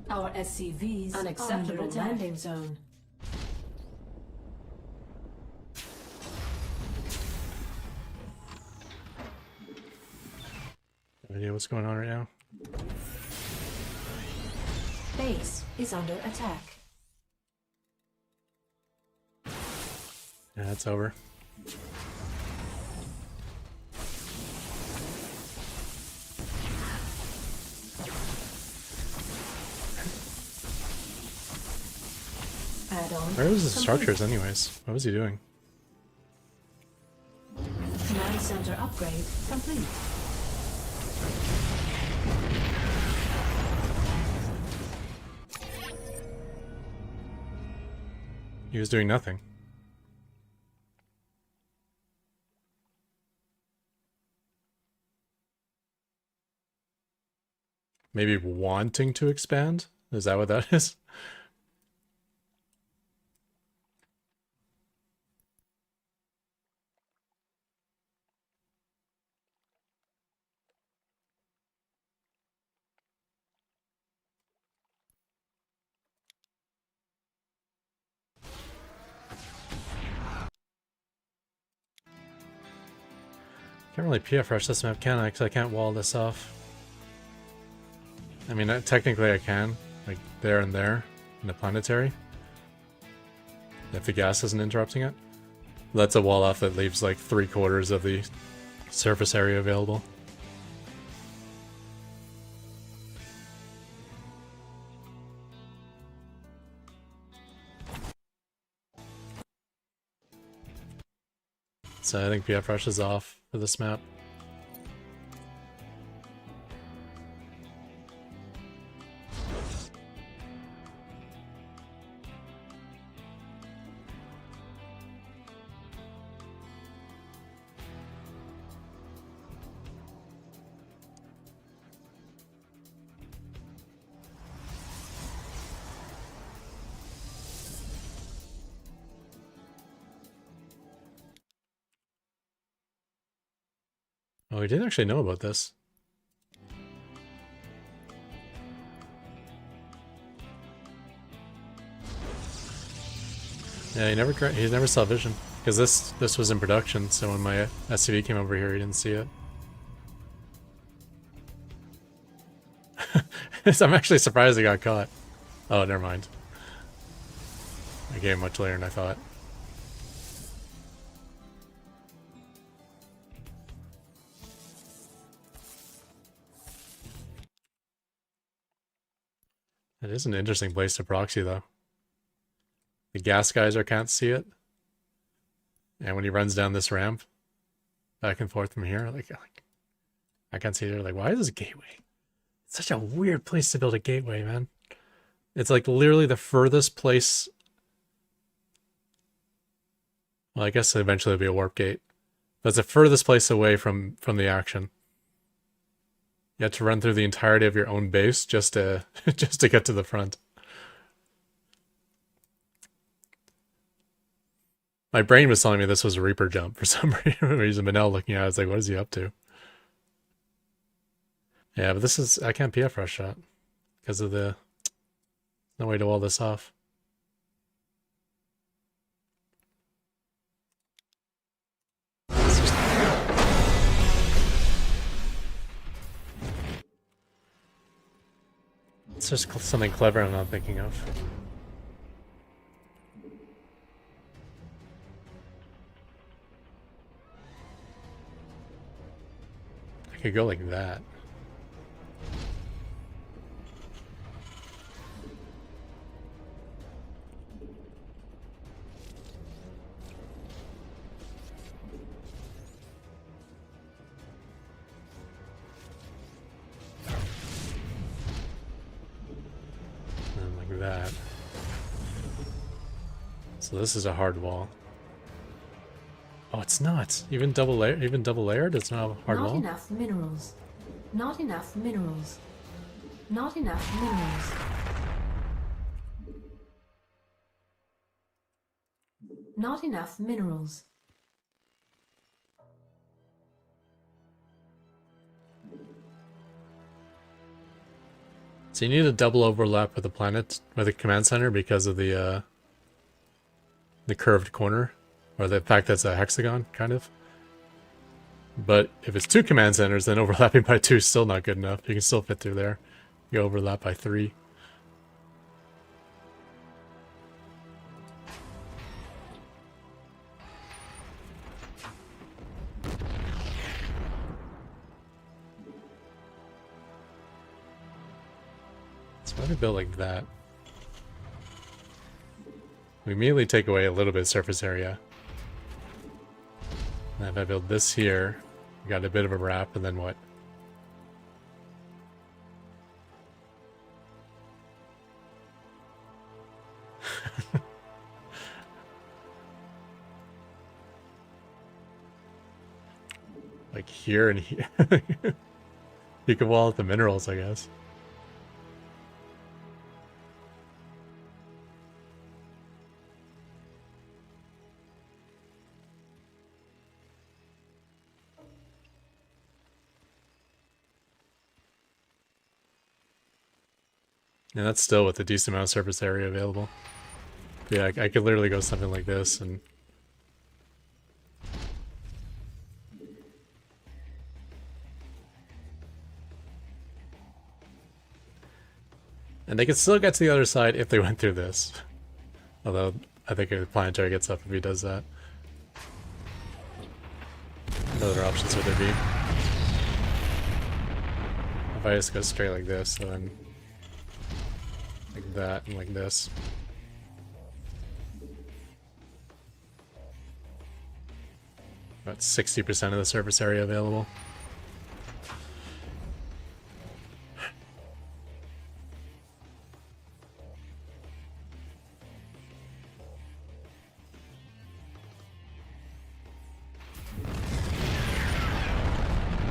Our SCVs unacceptable are under landing zone. No idea what's going on right now. Base is under attack. Yeah, it's over. Add-on Where was the complete. structures anyways? What was he doing? Command center upgrade complete. He was doing nothing. Maybe wanting to expand? Is that what that is? Can't really PF rush this map, can I? Because I can't wall this off. I mean, technically I can. Like, there and there. In the planetary. If the gas isn't interrupting it. That's a wall off that leaves like 3/4 of the surface area available. So I think PF rush is off for this map. Oh, we didn't actually know about this. Yeah, he never saw vision because this was in production. So when my SCV came over here, he didn't see it. I'm actually surprised he got caught. Oh, never mind. I gave him much later than I thought. It is an interesting place to proxy, though. The gas geyser can't see it. And when he runs down this ramp, back and forth from here, like I can't see it. Like, why is this a gateway? It's such a weird place to build a gateway, man. It's like literally the furthest place. Well, I guess eventually it'll be a warp gate. But it's the furthest place away from the action. You have to run through the entirety of your own base just to just to get to the front. My brain was telling me this was a Reaper jump for some reason, but now looking at it, I was like, what is he up to? Yeah, but this is... I can't PF rush that. Because of the... No way to wall this off. It's just something clever I'm not thinking of. I could go like that. And like that. So this is a hard wall. Oh, it's not. Even double layered, it's not a hard wall. Not enough minerals. Not enough minerals. Not enough minerals. Not enough minerals. So you need a double overlap with the planet, with the command center because of the curved corner, or the fact that it's a hexagon, kind of. But if it's 2 command centers, then overlapping by 2 is still not good enough. You can still fit through there. You overlap by 3. So why do we build like that? We immediately take away a little bit of surface area. And if I build this here, we got a bit of a wrap, and then what? Like here and here. You can wall out the minerals, I guess. And that's still with a decent amount of surface area available. Yeah, I could literally go something like this and... And they could still get to the other side if they went through this. Although, I think the planetary gets up if he does that. What other options would there be? If I just go straight like this, then... like that, and like this. About 60% of the surface area available.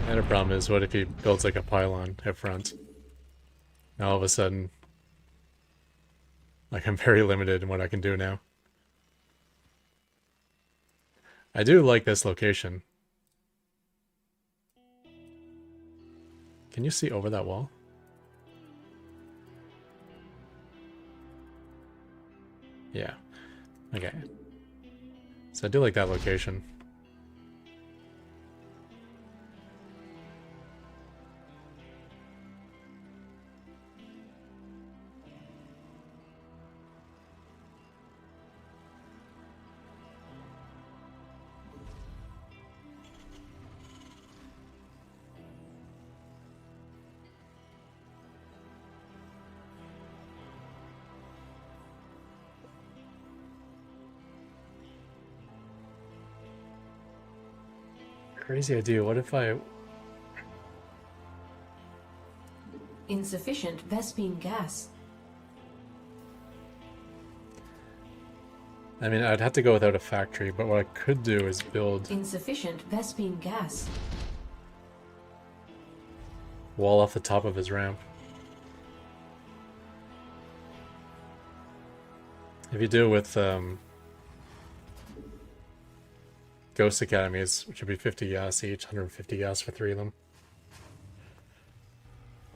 And a problem is, what if he builds like a pylon up front? Now all of a sudden, like, I'm very limited in what I can do now. I do like this location. Can you see over that wall? Yeah. Okay. So I do like that location. Crazy idea. What if I... Insufficient Vespine gas. I mean, I'd have to go without a factory, but what I could do is build... Insufficient Vespine gas. wall off the top of his ramp. If you do it with Ghost Academies, which would be 50 gas each, 150 gas for 3 of them.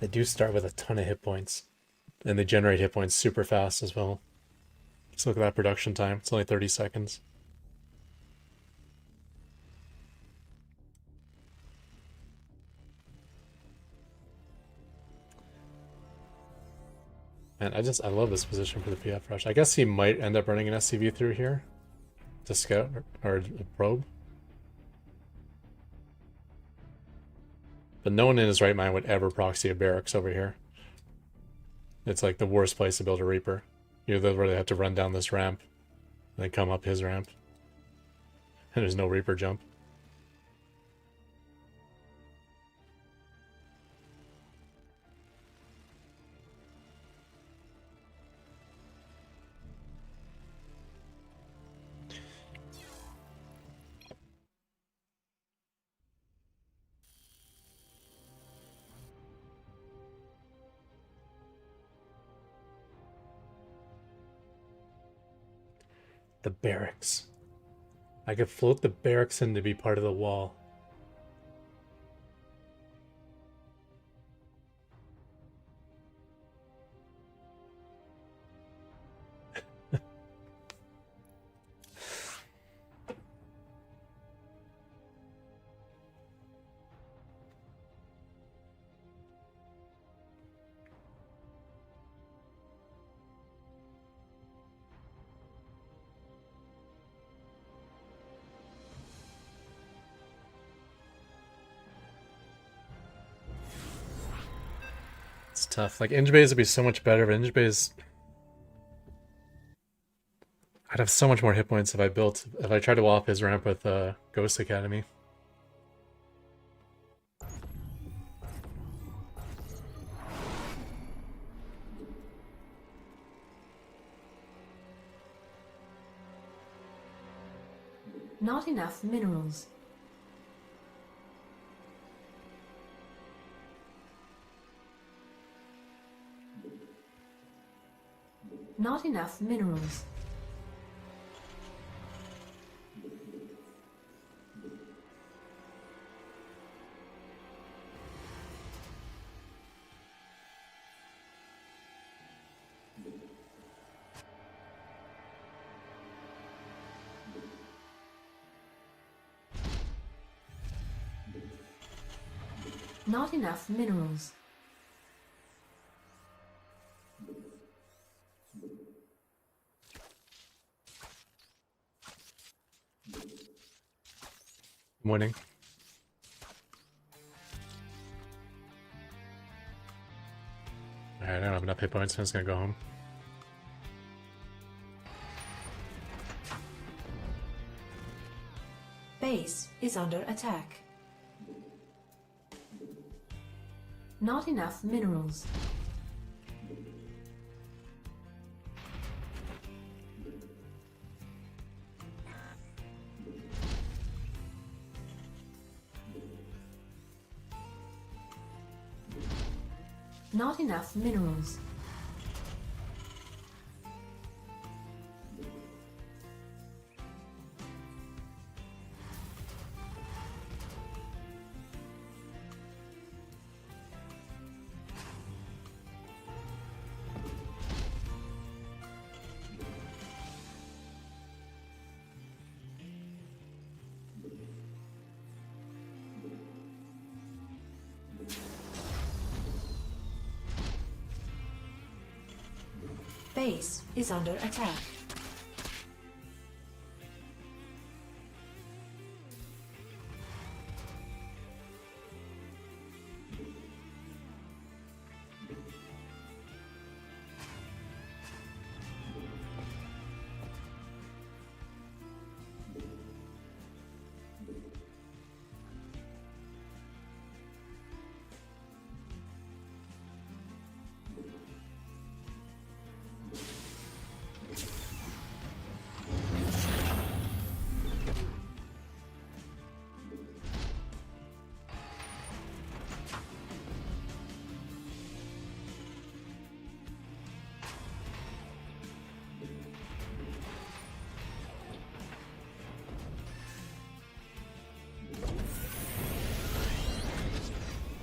They do start with a ton of hit points. And they generate hit points super fast as well. Just look at that production time. It's only 30 seconds. Man, I love this position for the PF rush. I guess he might end up running an SCV through here to scout or a probe. But no one in his right mind would ever proxy a barracks over here. It's like the worst place to build a Reaper. You literally have to run down this ramp and then come up his ramp. And there's no Reaper jump. The barracks. I could float the barracks in to be part of the wall. It's tough. Like, Inge Base would be so much better, but Inge Base... I'd have so much more hit points if I tried to wall up his ramp with Ghost Academy. Not enough minerals. Not enough minerals. Not enough minerals. Morning. Alright, I don't have enough hit points, so I'm just gonna go home. Base is under attack. Not enough minerals. Not enough minerals. Base is under attack.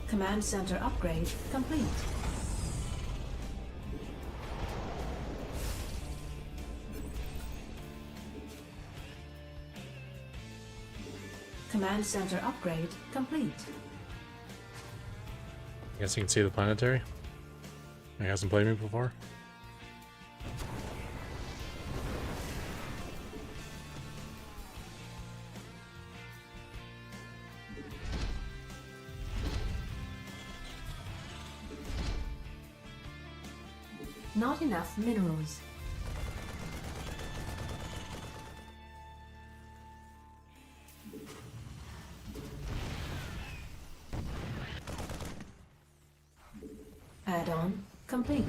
Command center upgrade complete. Command center upgrade complete. I guess you can see the planetary. He hasn't played me before. Not enough minerals. Add-on complete.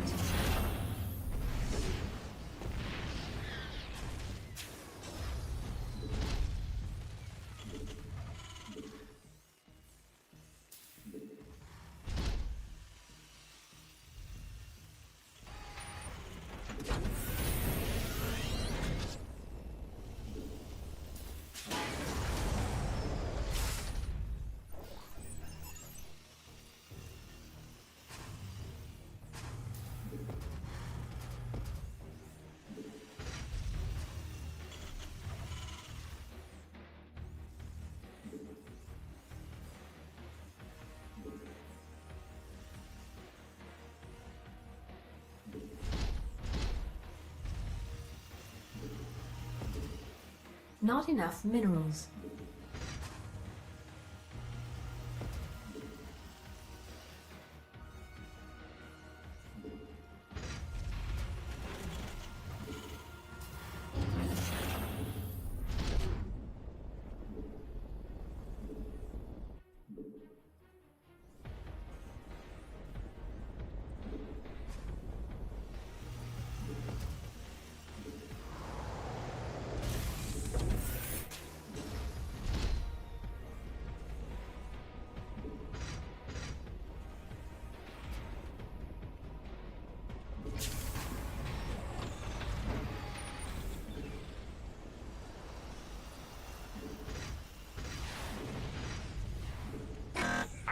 Not enough minerals.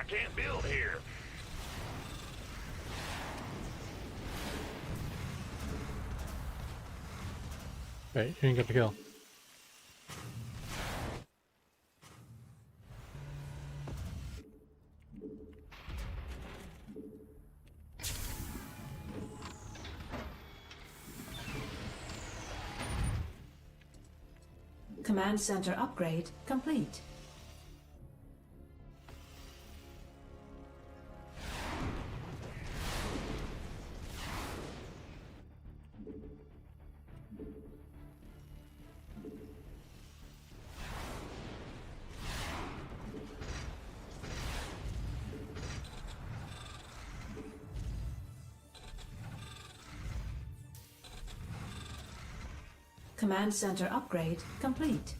can't build here. Right, you didn't get the kill. Command center upgrade complete. Command center upgrade complete.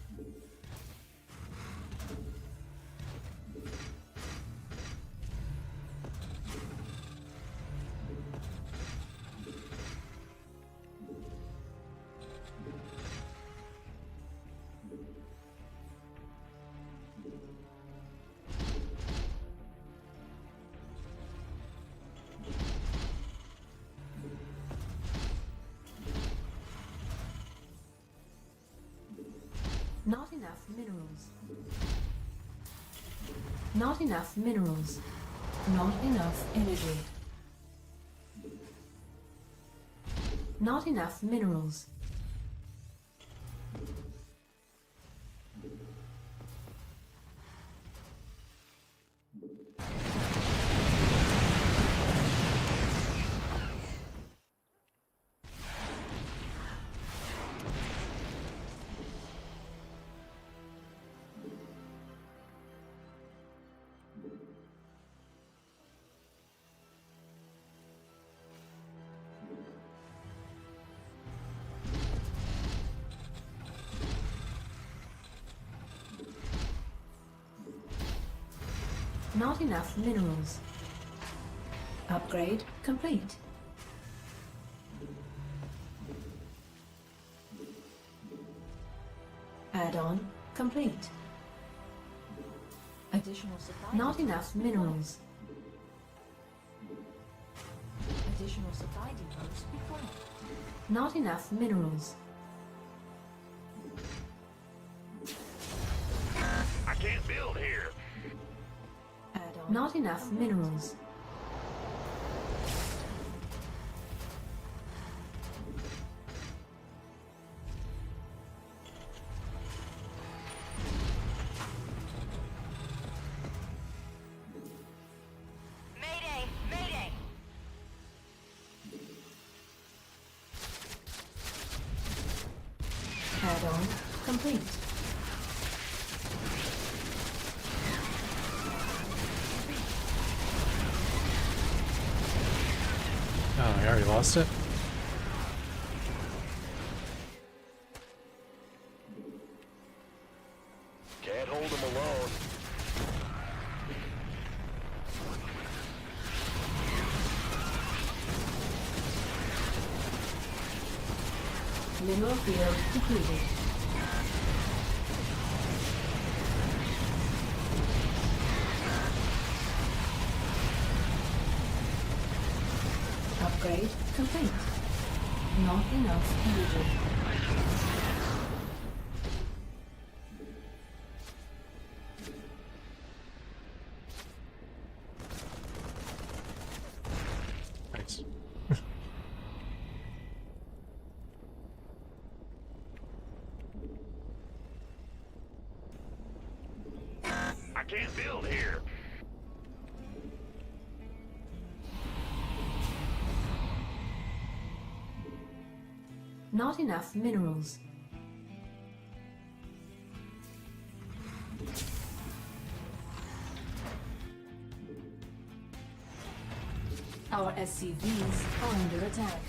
Not enough minerals. Not enough minerals. Not enough energy. Not enough minerals. Not enough minerals. Upgrade complete. Add-on complete. Additional supply. Not enough minerals. Additional supply depots required. Not enough minerals. I can't build here. Add-on. Not enough minerals. Mayday! Mayday! Add-on complete. Oh, I already lost it? Can't hold them alone. Mineral field depleted. Upgrade complete. Not enough energy. Nice. I can't build here. Not enough minerals. Our SCVs are under attack.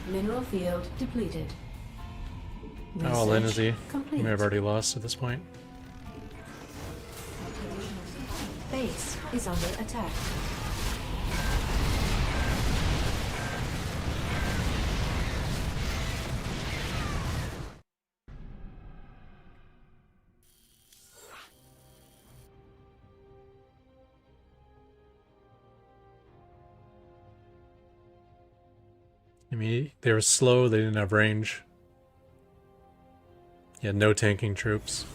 Mineral field depleted. Oh, Lynn, is he? Complete. We may have already lost at this point. Base is under attack. mean, they were slow, they didn't have range. He had no tanking troops.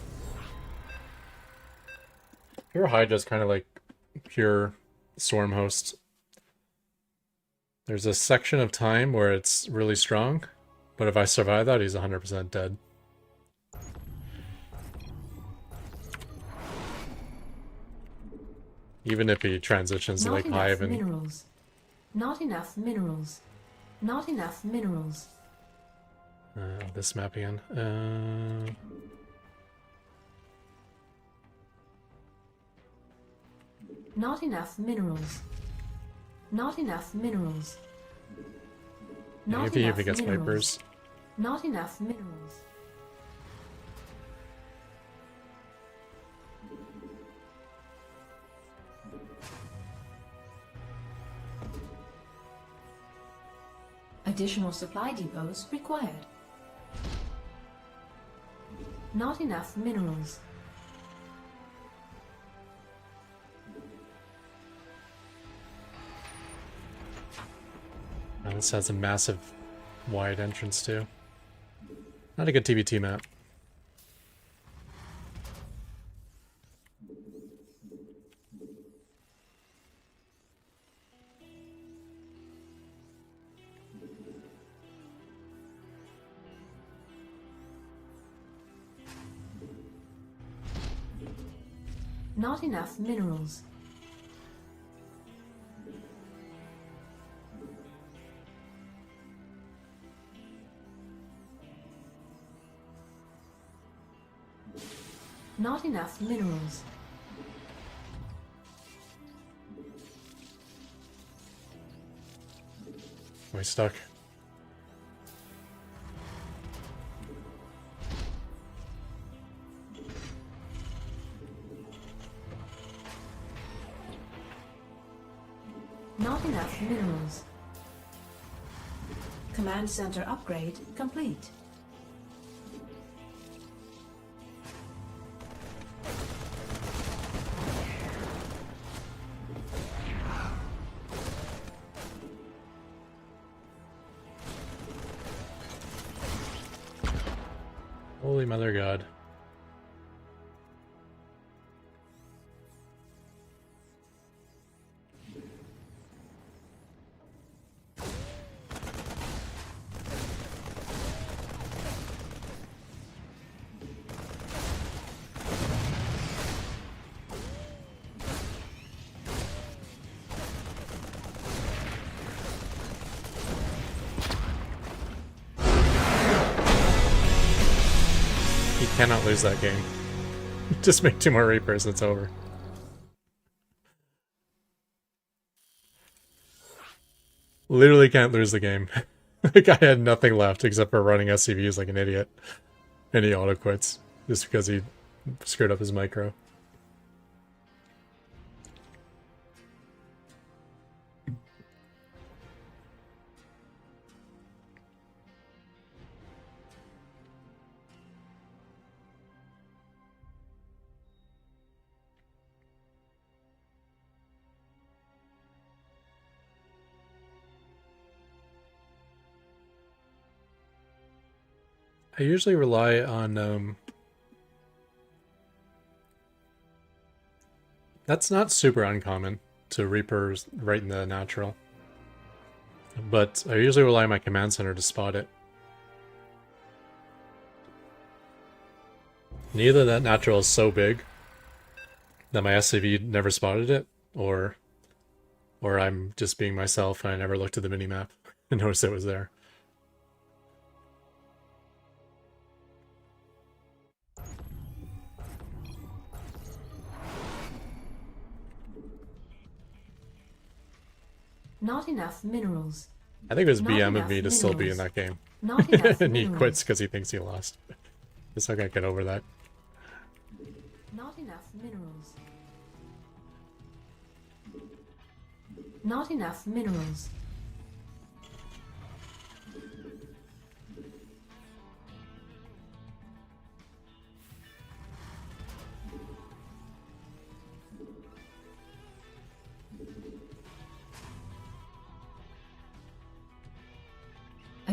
Pure Hydra's kind of like pure Storm Host. There's a section of time where it's really strong, but if I survive that, he's 100% dead. Even if he transitions to like Hive and... minerals. Not enough minerals. Not enough minerals. This map again. Not enough minerals. Not enough minerals. Not Maybe enough if he gets minerals. Vipers. Not enough minerals. Additional supply depots required. Not enough minerals. This has a massive wide entrance too. Not a good TBT map. Not enough minerals. Not enough minerals. Am I stuck? Not enough minerals. Command center upgrade complete. Holy Mother God. He cannot lose that game. Just make 2 more Reapers, it's over. Literally can't lose the game. The guy had nothing left except for running SCVs like an idiot. And he auto quits. Just because he screwed up his micro. I usually rely on, that's not super uncommon to Reapers right in the natural. But I usually rely on my command center to spot it. And either that natural is so big that my SCV never spotted it, or I'm just being myself and I never looked at the minimap and noticed it was there. Not enough minerals. I think it was Not BM of enough me to still be in minerals. that game. Not enough And he minerals. quits because he thinks he lost. Just I can't get over that. Not enough minerals. Not enough minerals.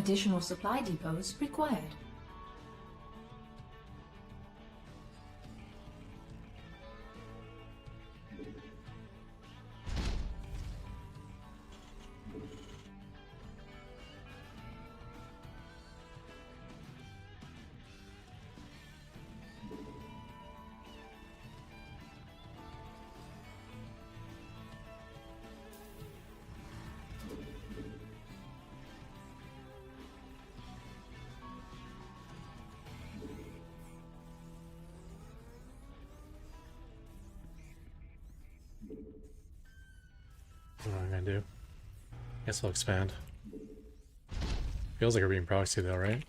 Additional supply depots required. What am I gonna do? Guess I'll expand. Feels like we're being proxy though, right?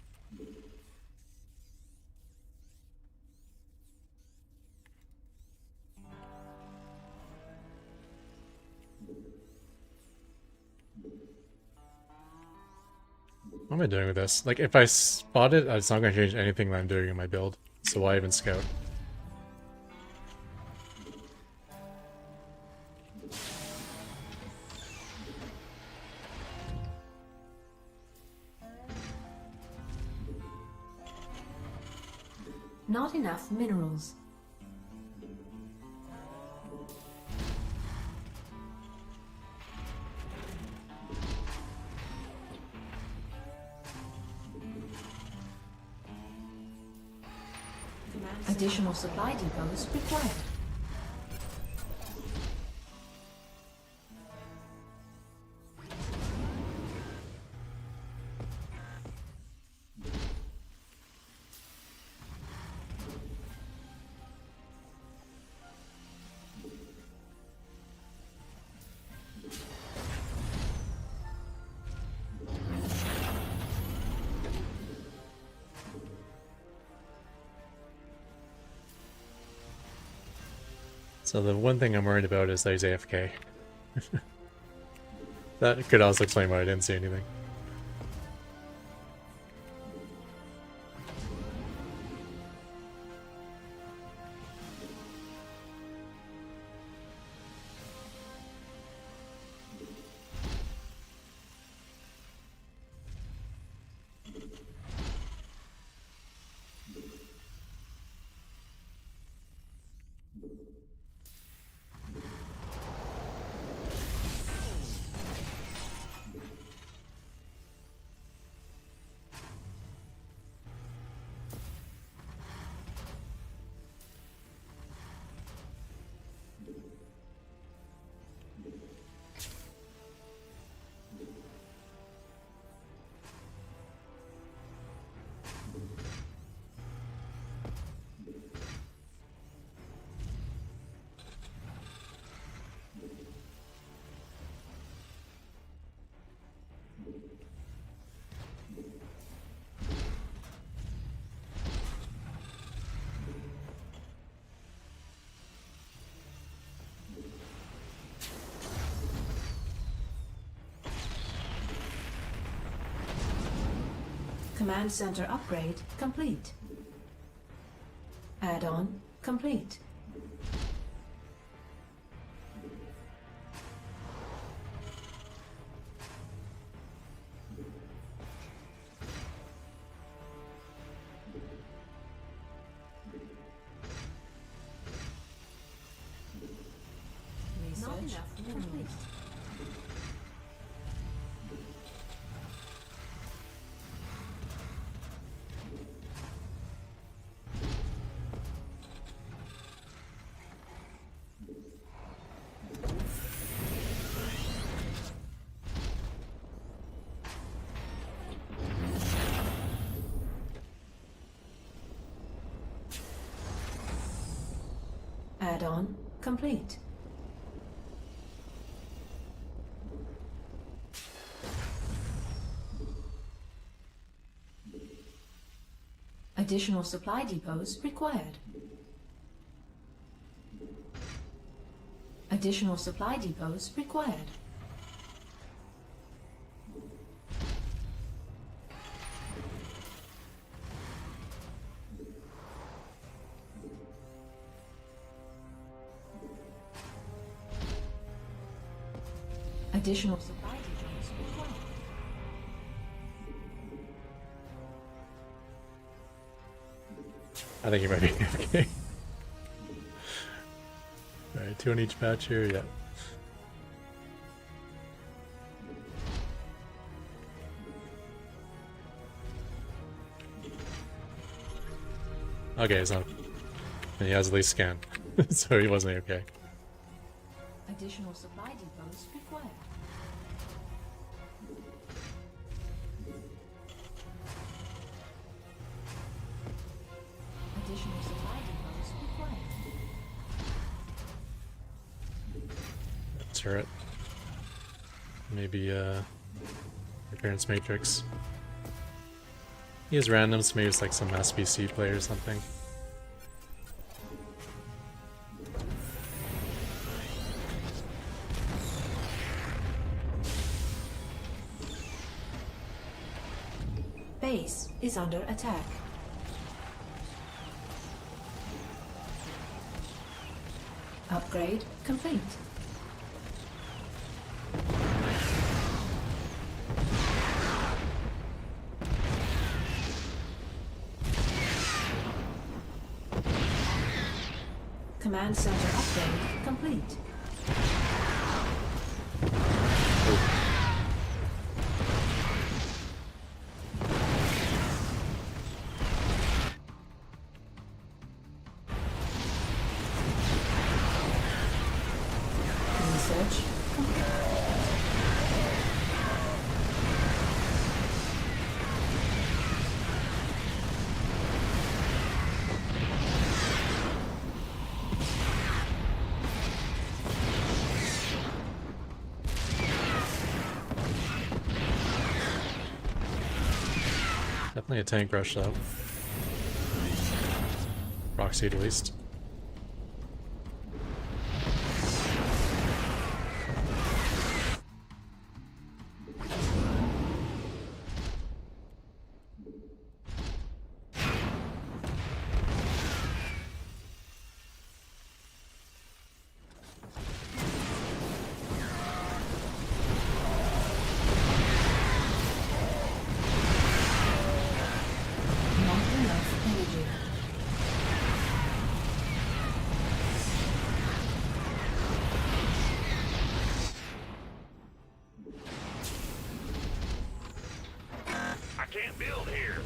What am I doing with this? Like, if I spot it, it's not going to change anything that I'm doing in my build. So why even scout? Not enough minerals. Additional supply depots required. So the one thing I'm worried about is that he's AFK. That could also explain why I didn't see anything. Command center upgrade complete. Add-on complete. Not enough complete. Add-on complete. Additional supply depots required. Additional supply depots required. Additional supply depots required. I think he might be AFK. Alright, 2 on each patch here, yeah. Okay, so he has at least scan, so he wasn't okay. Additional supply depots required. Additional supply depots required. Turret. Maybe Appearance Matrix. He has randoms, maybe it's like some SBC play or something. Base is under attack. Upgrade complete. Command center upgrade complete. Research complete. Definitely a tank rush though. Proxy at least. Not enough energy. I can't build here.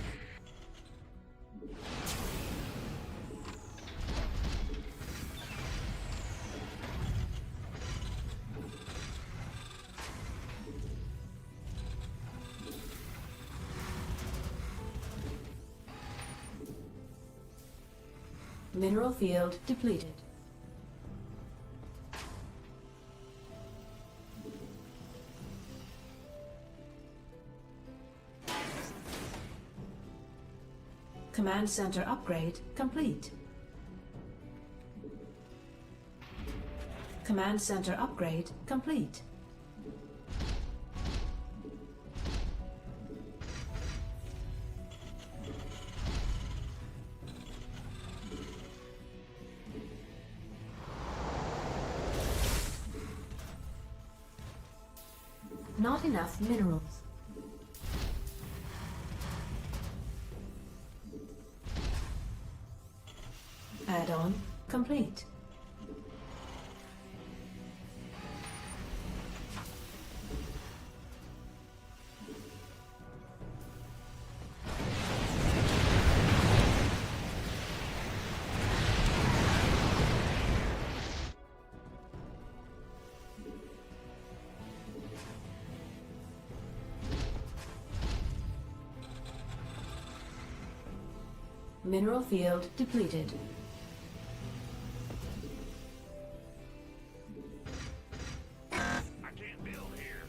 Mineral field depleted. Command center upgrade complete. Command center upgrade complete. Not enough minerals. Add-on complete. Mineral field depleted. I can't build here.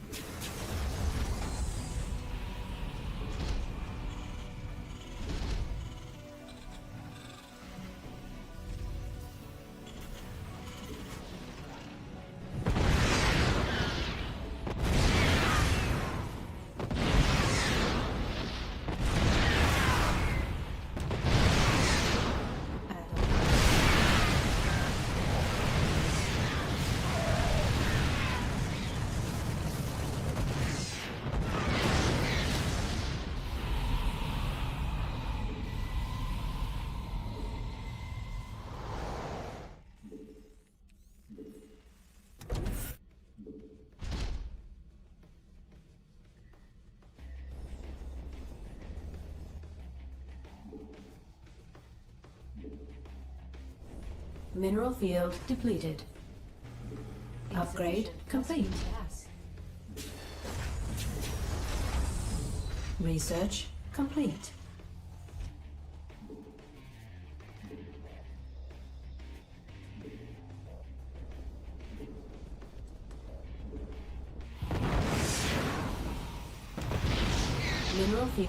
Add-on Mineral field depleted. Upgrade complete. Research complete. Mineral field.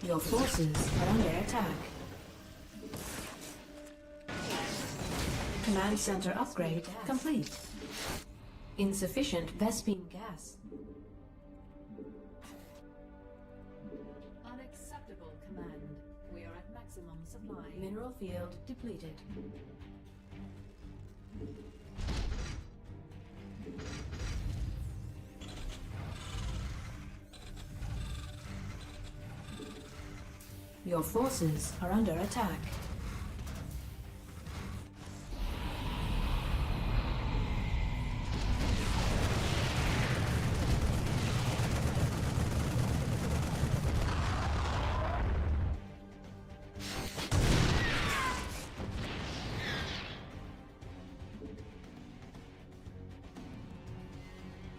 Your forces are under attack. Command center upgrade complete. Insufficient Vespine gas. Unacceptable command. We are at maximum supply. Mineral field depleted. Your forces are under attack.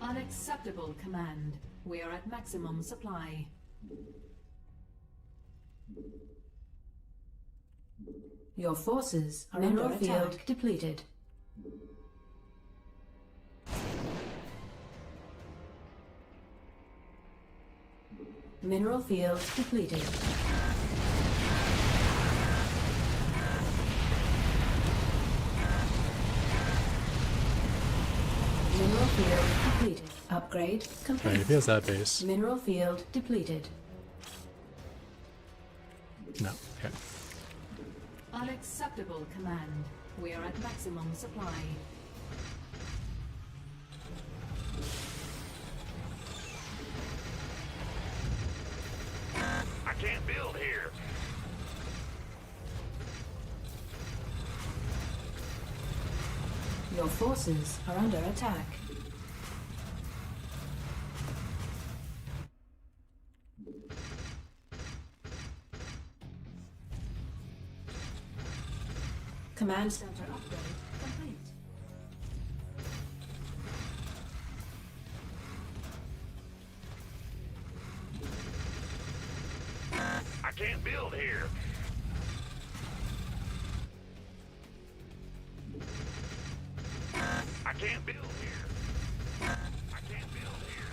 Unacceptable command. We are at maximum supply. Your forces are under attack. Mineral field depleted. Mineral field depleted. Mineral field depleted. Upgrade complete. Alright, if he has that base. Mineral field depleted. No. Okay. Unacceptable command. We are at maximum supply. I can't build here. Your forces are under attack. Command center upgrade complete. I can't build here. I can't build here. I can't build here.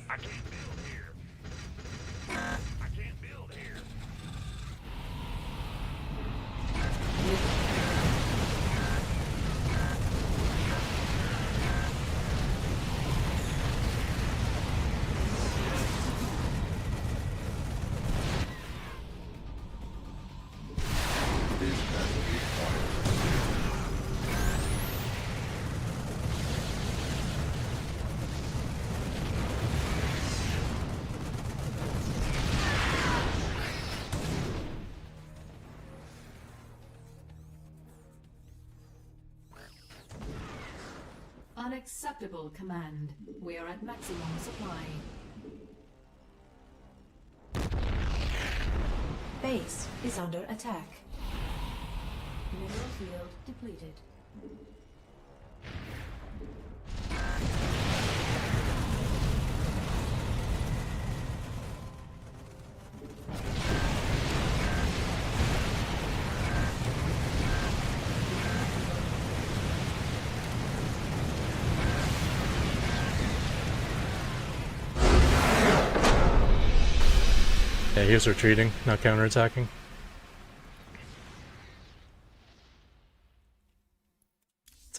I can't build here. I can't build here. Unacceptable command. We are at maximum supply. Base is under attack. Mineral field depleted. Yeah, he was retreating, not counterattacking.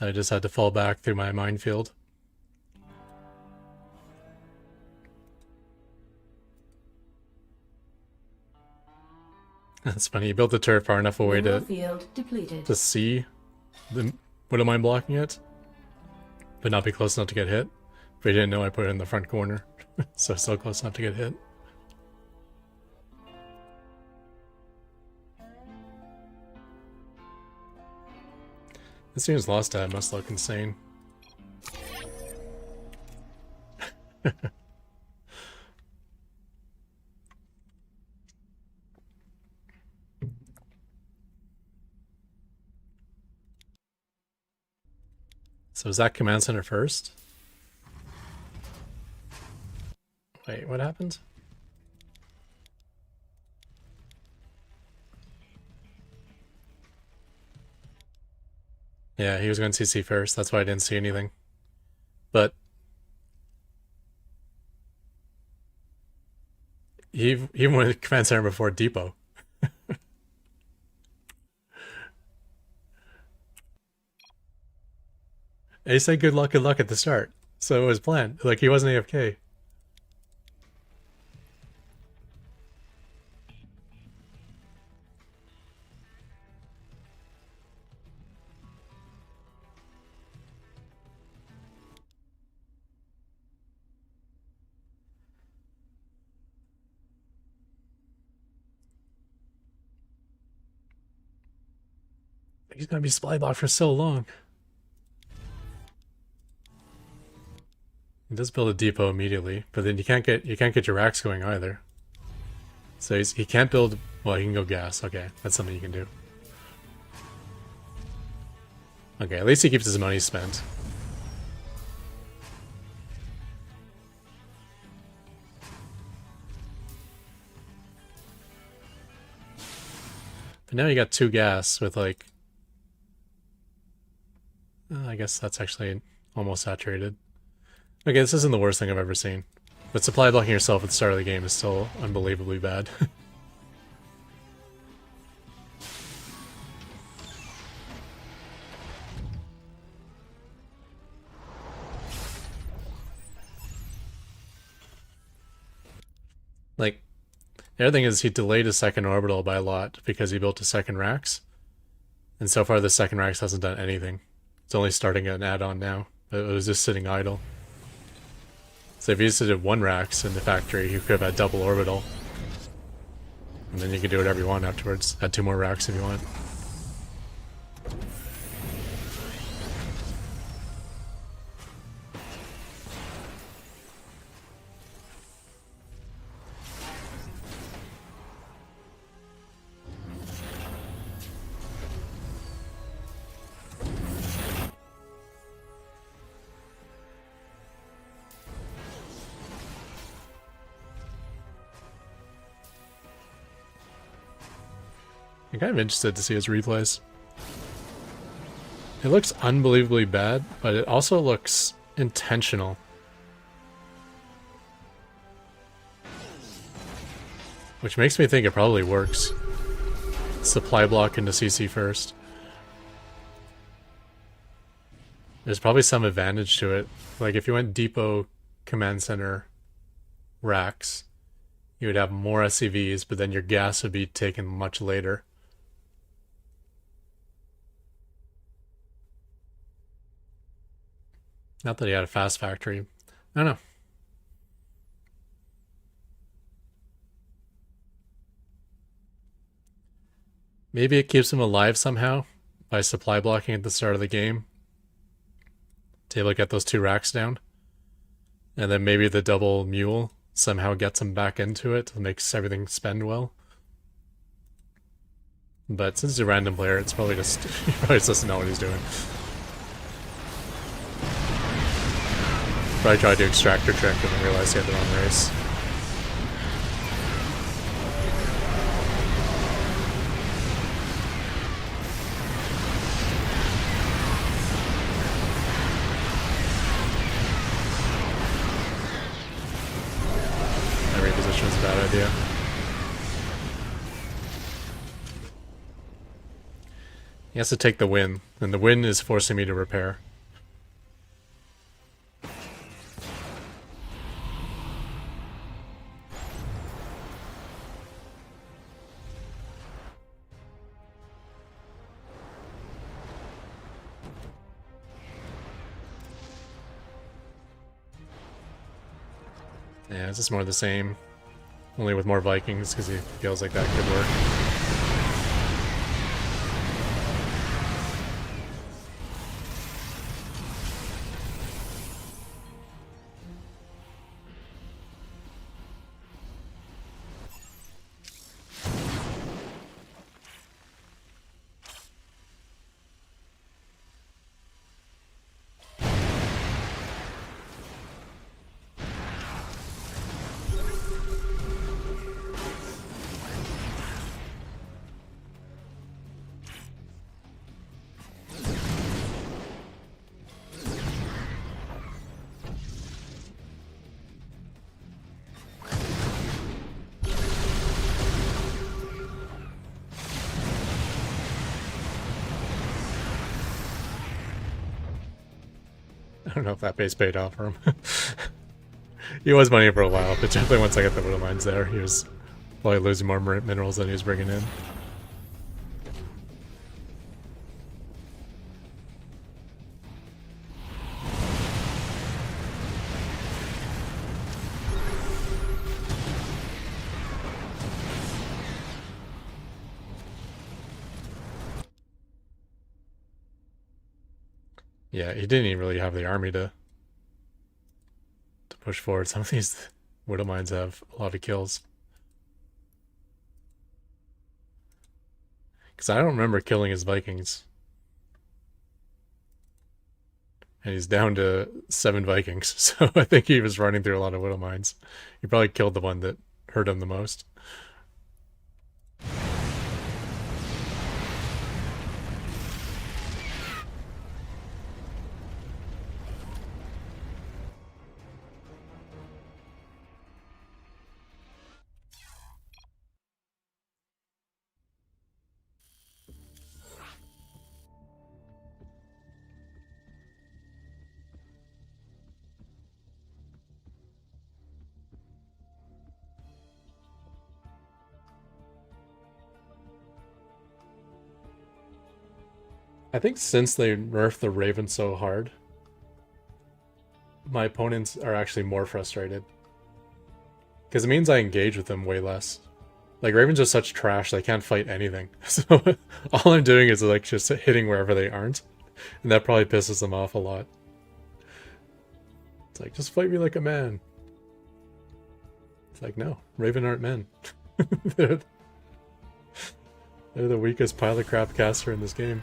So I just had to fall back through my minefield. That's funny, you built the turret far enough away Mineral to field depleted. see the widow mine blocking it, but not be close enough to get hit. But you didn't know I put it in the front corner, so still close enough to get hit. This unit's lost that must look insane. So is that command center first? Wait, what happened? Yeah, he was going to CC first. That's why I didn't see anything. But he even went to command center before depot. And he said good luck at the start. So it was planned. Like, he wasn't AFK. He's gonna be supply blocked for so long. He does build a depot immediately, but then you can't get your racks going either. So he can't build. Well, he can go gas. Okay, that's something you can do. Okay, at least he keeps his money spent. But now you got 2 gas with like. I guess that's actually almost saturated. Okay, this isn't the worst thing I've ever seen. But supply blocking yourself at the start of the game is still unbelievably bad. Like, the other thing is he delayed his second orbital by a lot because he built a second Rax. And so far the second Rax hasn't done anything. It's only starting an add-on now. It was just sitting idle. So if you just did 1 Rax in the factory, you could have had double orbital. And then you can do whatever you want afterwards. Add 2 more Racks if you want. I'm kind of interested to see his replays. It looks unbelievably bad, but it also looks intentional. Which makes me think it probably works. Supply block into CC first. There's probably some advantage to it. Like if you went depot, command center, racks, you would have more SCVs, but then your gas would be taken much later. Not that he had a fast factory. I don't know. Maybe it keeps him alive somehow by supply blocking at the start of the game to be able to get those 2 racks down. And then maybe the double mule somehow gets him back into it, makes everything spend well. But since he's a random player, it's probably just he probably just doesn't know what he's doing. Probably tried to extractor trick and then realized he had the wrong race. My reposition was a bad idea. He has to take the win, and the win is forcing me to repair. Yeah, it's just more of the same. Only with more Vikings, because he feels like that could work. I don't know if that base paid off for him. He was money for a while, but definitely once I got the Widow Mines there, he was probably losing more minerals than he was bringing in. Yeah, he didn't even really have the army to push forward. Some of these Widow Mines have a lot of kills. Because I don't remember killing his Vikings. And he's down to 7 Vikings, so I think he was running through a lot of Widow Mines. He probably killed the one that hurt him the most. I think since they nerfed the Raven so hard, my opponents are actually more frustrated. Because it means I engage with them way less. Like, Ravens are such trash, they can't fight anything. So all I'm doing is like just hitting wherever they aren't. And that probably pisses them off a lot. It's like, just fight me like a man. It's like, no, Raven aren't men. they're, they're the weakest pile of crap caster in this game.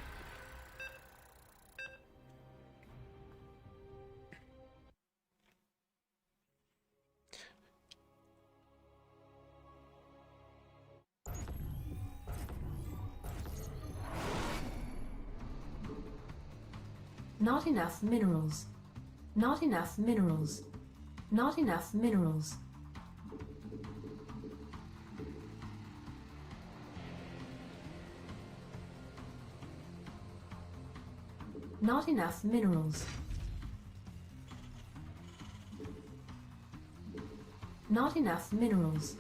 Not enough minerals. Not enough minerals. Not enough minerals. Not enough minerals. Not enough minerals.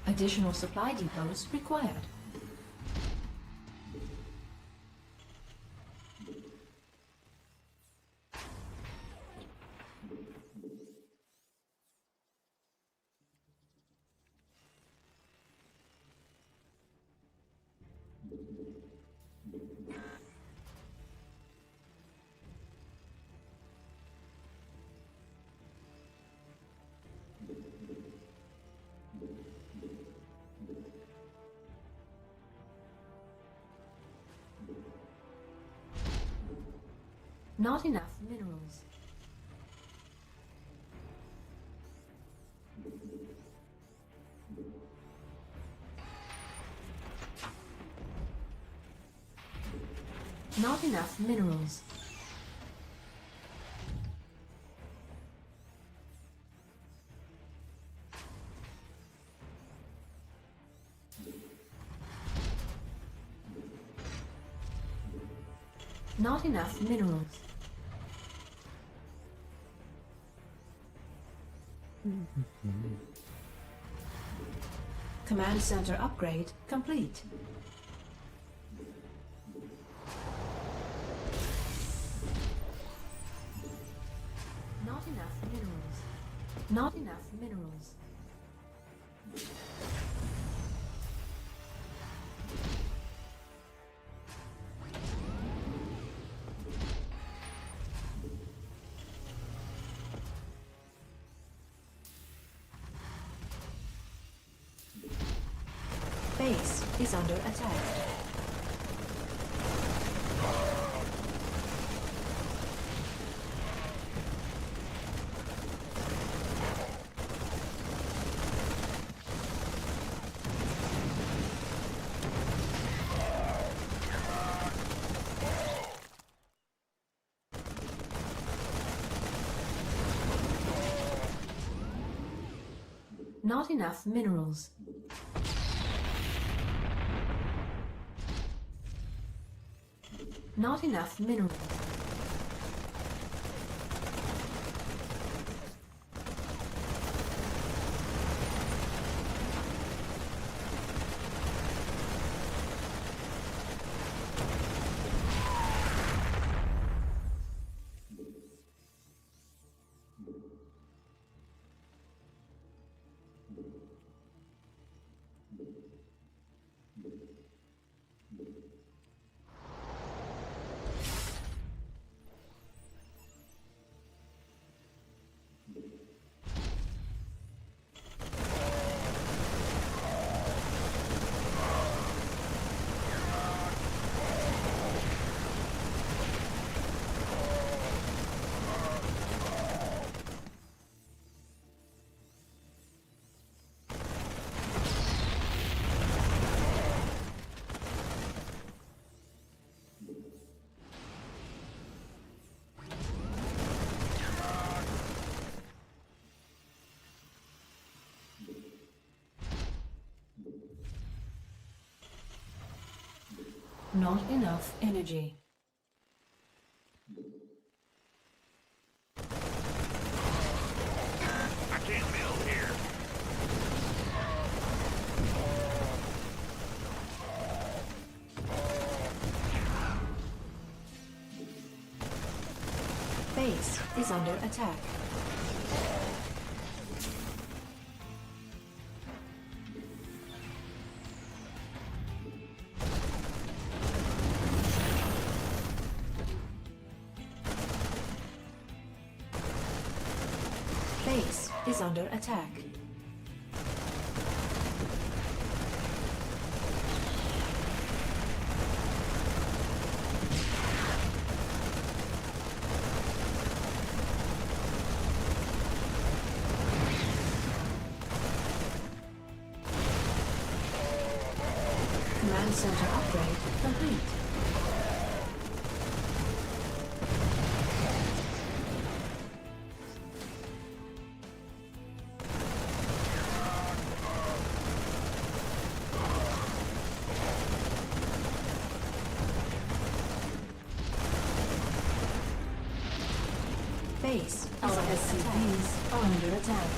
Additional supply depots required. Not enough minerals. Not enough minerals. Not enough minerals. Command center upgrade complete. Not enough minerals. Not enough minerals. Base is under attack. Not enough minerals. Not enough minerals. Not enough energy. I can't build here. Base is under attack. Base is under attack. Command center upgrade complete. Base, our SCVs are under attack.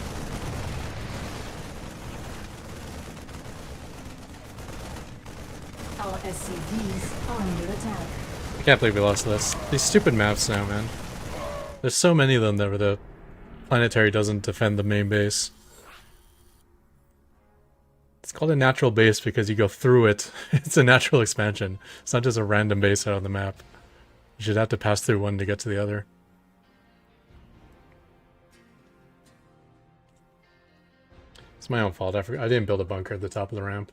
Our SCVs are under attack. I can't believe we lost this. These stupid maps now, man. There's so many of them that where the planetary doesn't defend the main base. It's called a natural base because you go through it. It's a natural expansion. It's not just a random base out on the map. You should have to pass through one to get to the other. It's my own fault. I didn't build a bunker at the top of the ramp.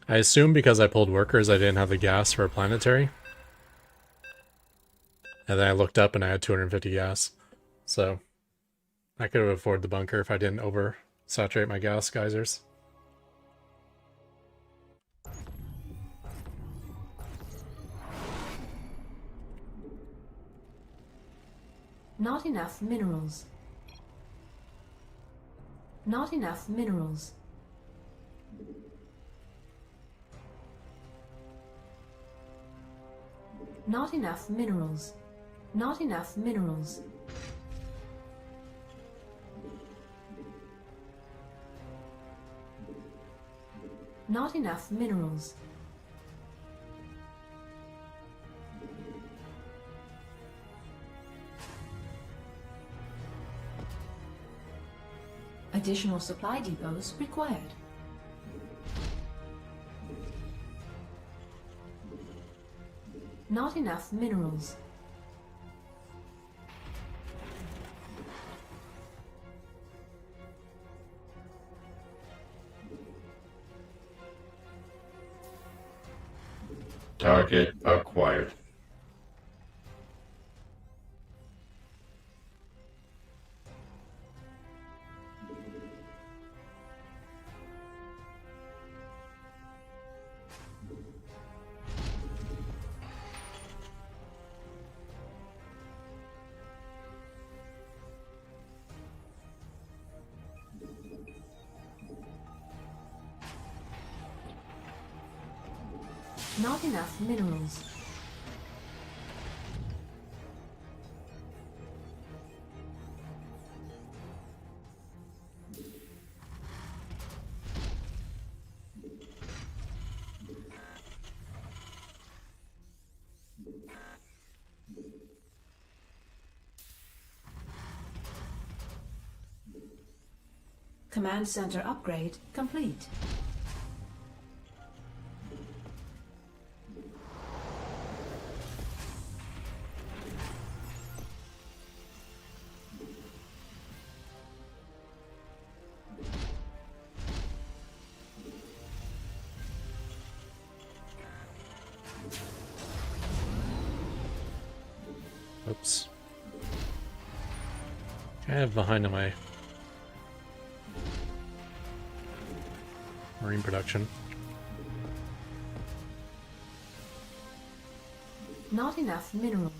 I assume because I pulled workers, I didn't have the gas for a planetary. And then I looked up and I had 250 gas. So I could have afforded the bunker if I didn't oversaturate my gas geysers. Not enough minerals. Not enough minerals. Not enough minerals. Not enough minerals. Not enough minerals. Additional supply depots required. Not enough minerals. Target acquired. Not enough minerals. Command center upgrade complete. Oops. Kind of behind on my marine production. Not enough minerals.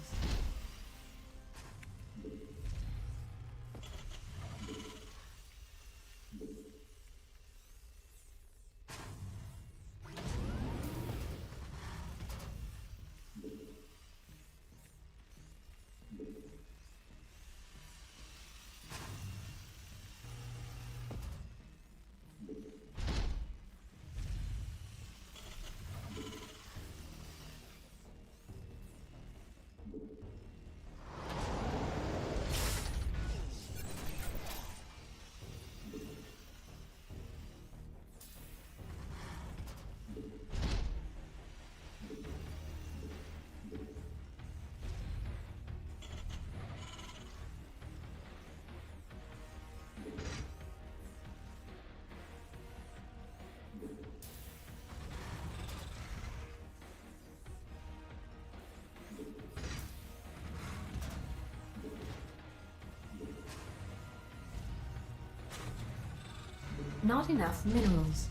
Not enough minerals.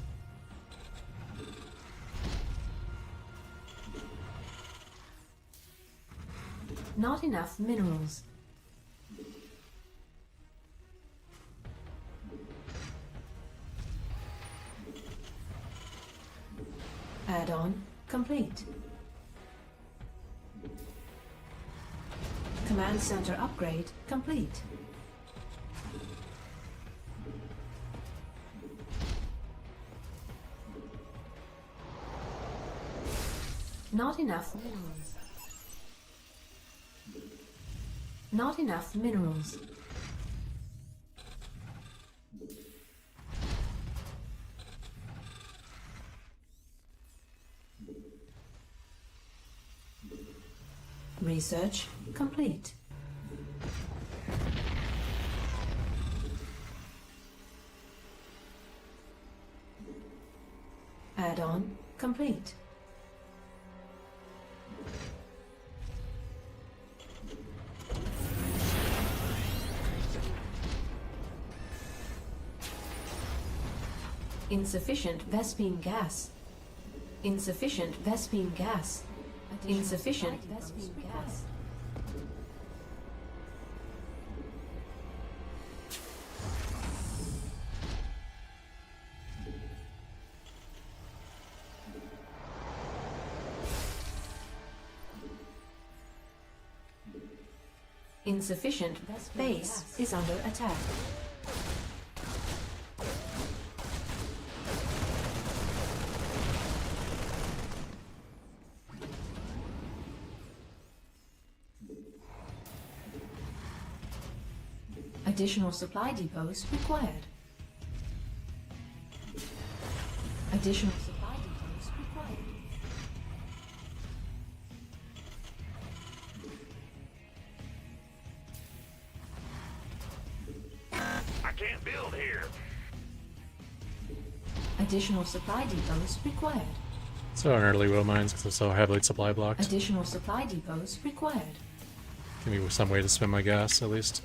Not enough minerals. Add-on complete. Command center upgrade complete. Not enough minerals. Not enough minerals. Research complete. Add-on complete. Insufficient Vespine gas. Insufficient Vespine gas. Insufficient Vespine gas. Insufficient base is under attack. Additional supply depots required. Additional supply depots required. I can't build here. Additional supply depots required. So in early will mines because they're so heavily supply blocked. Additional supply depots required. Give me some way to spin my gas at least.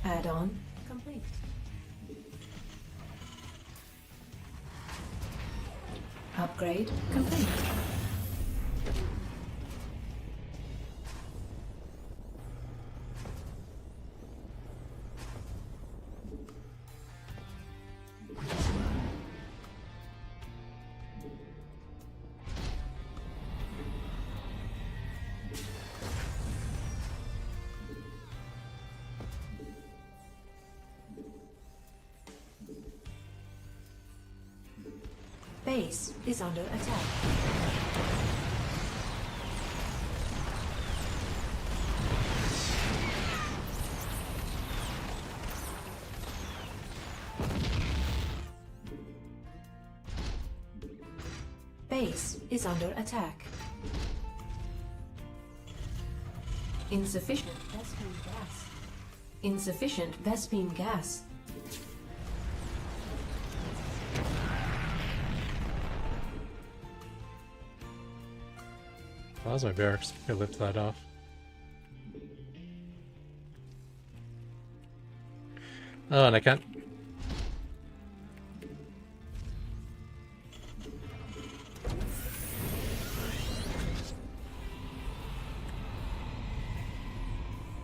Add-on complete. Upgrade complete. Base is under attack. Base is under attack. Insufficient Vespene gas. Insufficient Vespene gas. That was my barracks. I lift that off. Oh, and I can't.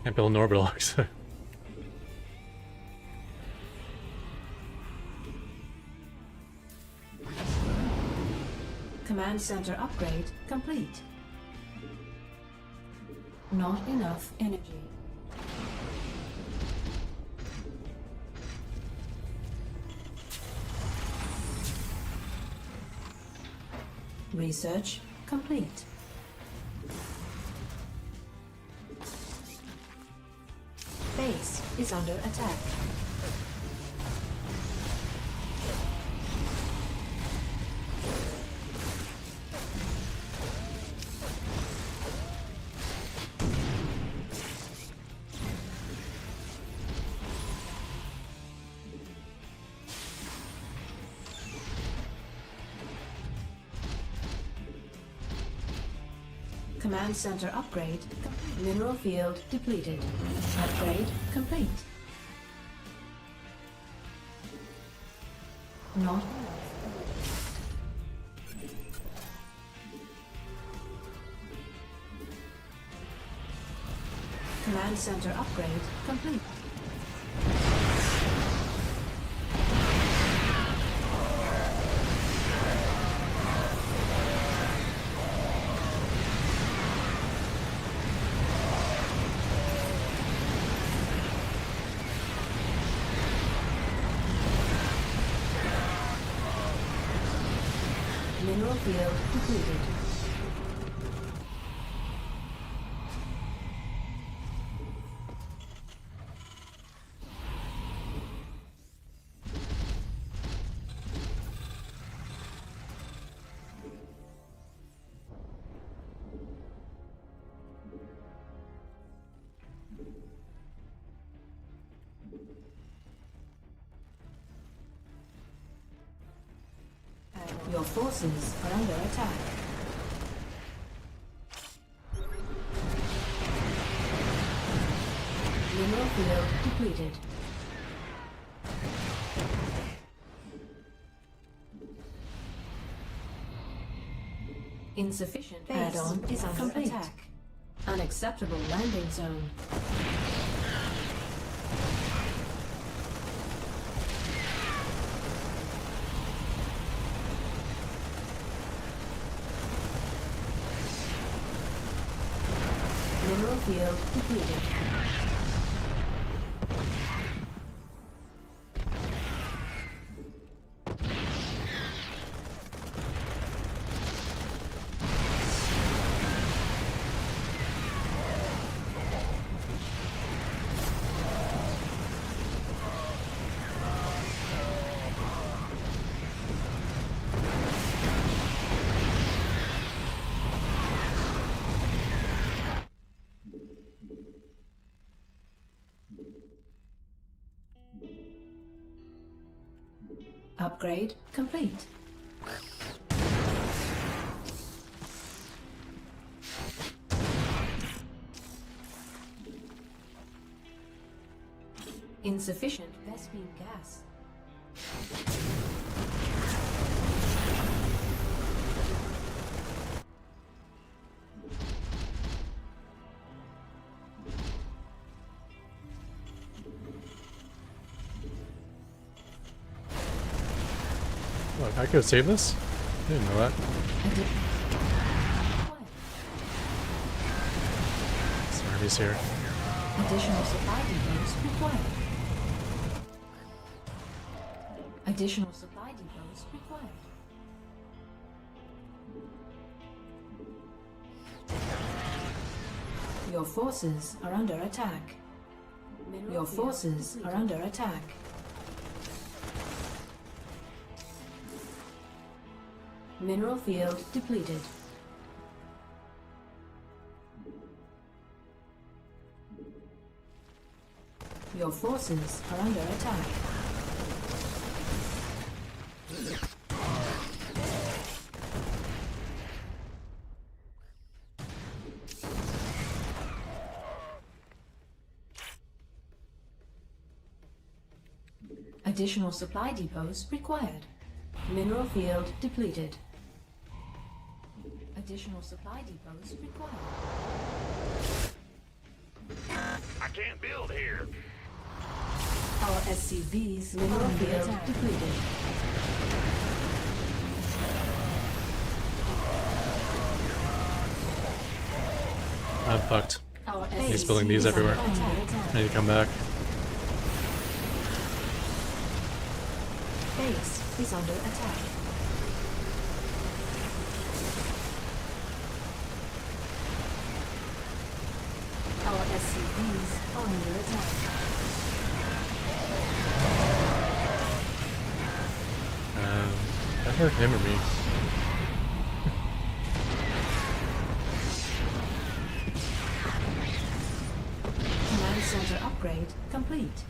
Can't build an orbital. Command center upgrade complete. Not enough energy. Research complete. Base is under attack. Command center upgrade. Mineral field depleted. Upgrade complete. Not enough. Command center upgrade complete. Mineral field depleted. Your forces are under attack. Mineral field depleted. Insufficient base add-on is under attack. Unacceptable landing zone. field depleted. Upgrade complete. Insufficient Vespene gas. Look, I could save this? I didn't know that. This army's here. Additional supply depots required. Additional supply depots required. Your forces are under attack. Your forces are under attack. Mineral field depleted. Your forces are under attack. Additional supply depots required. Mineral field depleted. Additional supply depots required. I can't build here. Our SCV's mineral field depleted. I'm fucked. Our He's building these everywhere. I need to come back. Base is under attack. Our SCVs are under attack. That hurt him or me. Command center upgrade complete.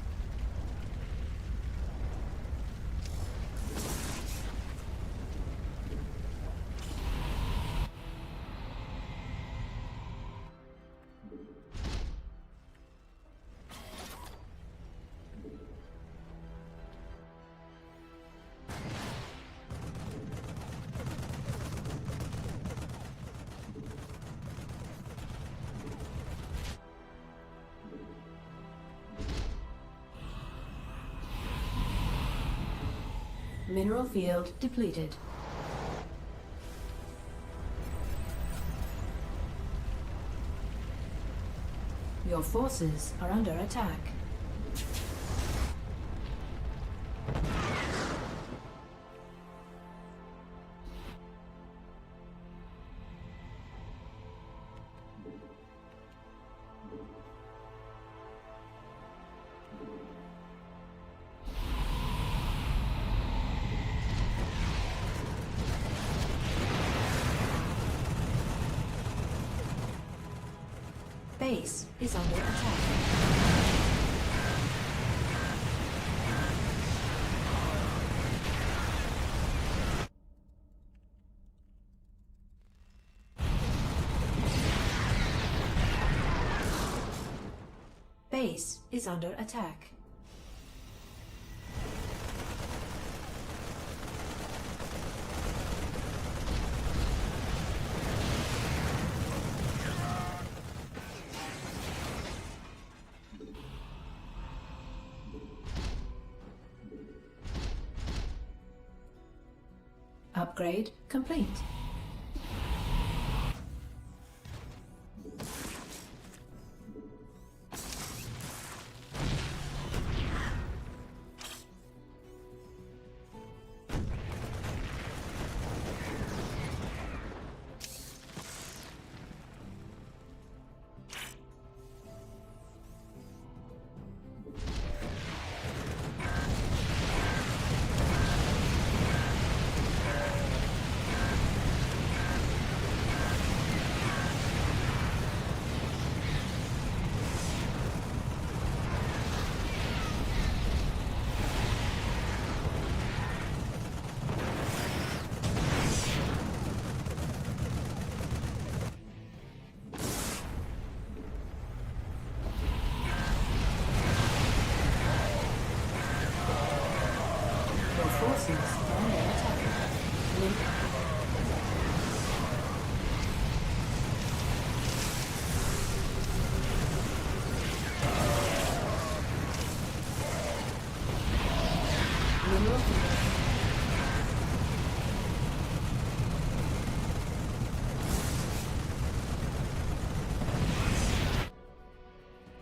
Mineral field depleted. Your forces are under attack. Base is under attack. Base is under attack. Upgrade complete. forces are under attack. Mineral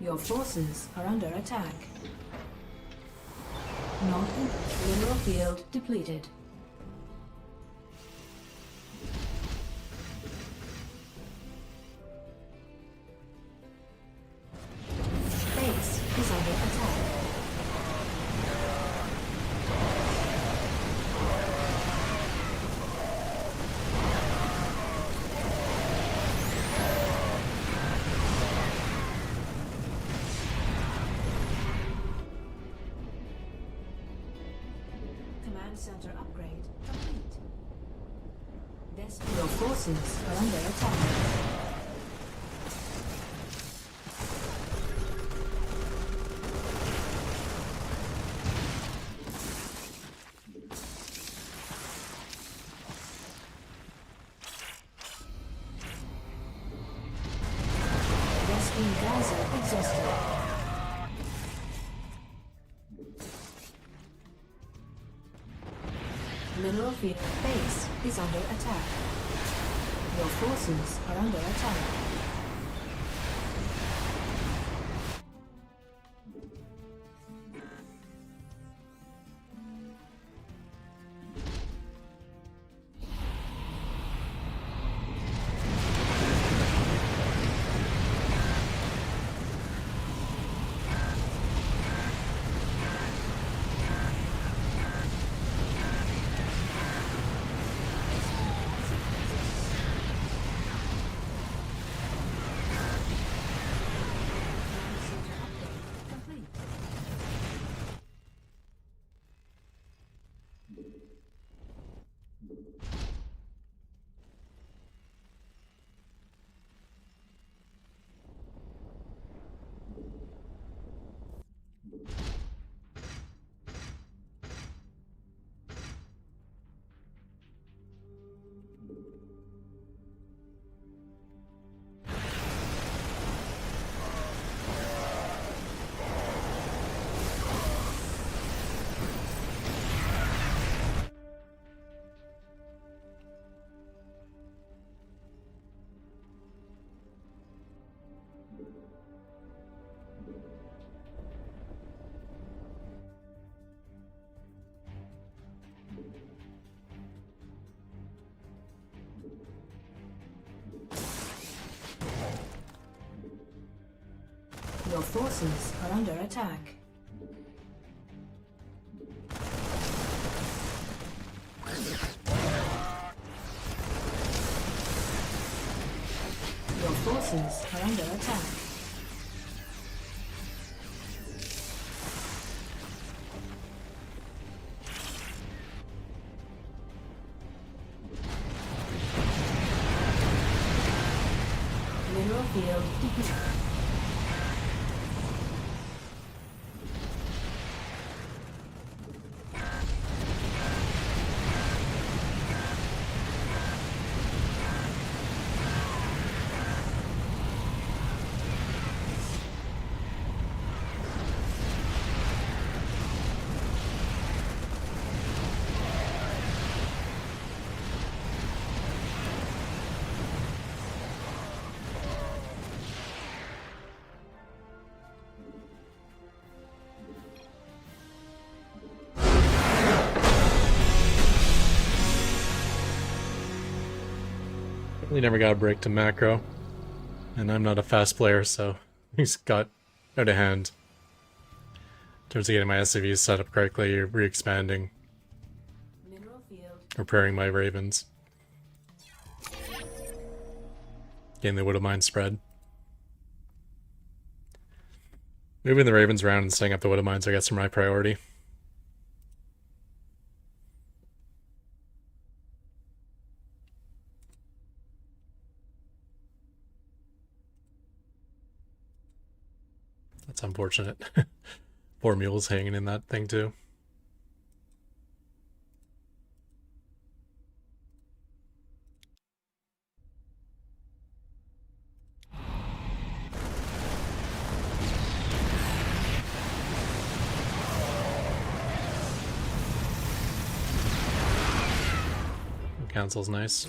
Your forces are under attack. Northern mineral field depleted. Base is under attack. Command center upgrade complete. Your forces are under attack. Rescuing Gaza exhausted. Mineral field base is under attack. Your forces are under attack. Complete. Your forces are under attack. Your forces are under attack. Mineral field depleted. We never got a break to macro, and I'm not a fast player, so he's got out of hand. In terms of getting my SCVs set up correctly, re-expanding, Mineral field. repairing my ravens, getting the Widow Mine spread. Moving the ravens around and setting up the Widow Mines, I guess, are my priority. That's unfortunate. 4 mules hanging in that thing too. cancel's nice.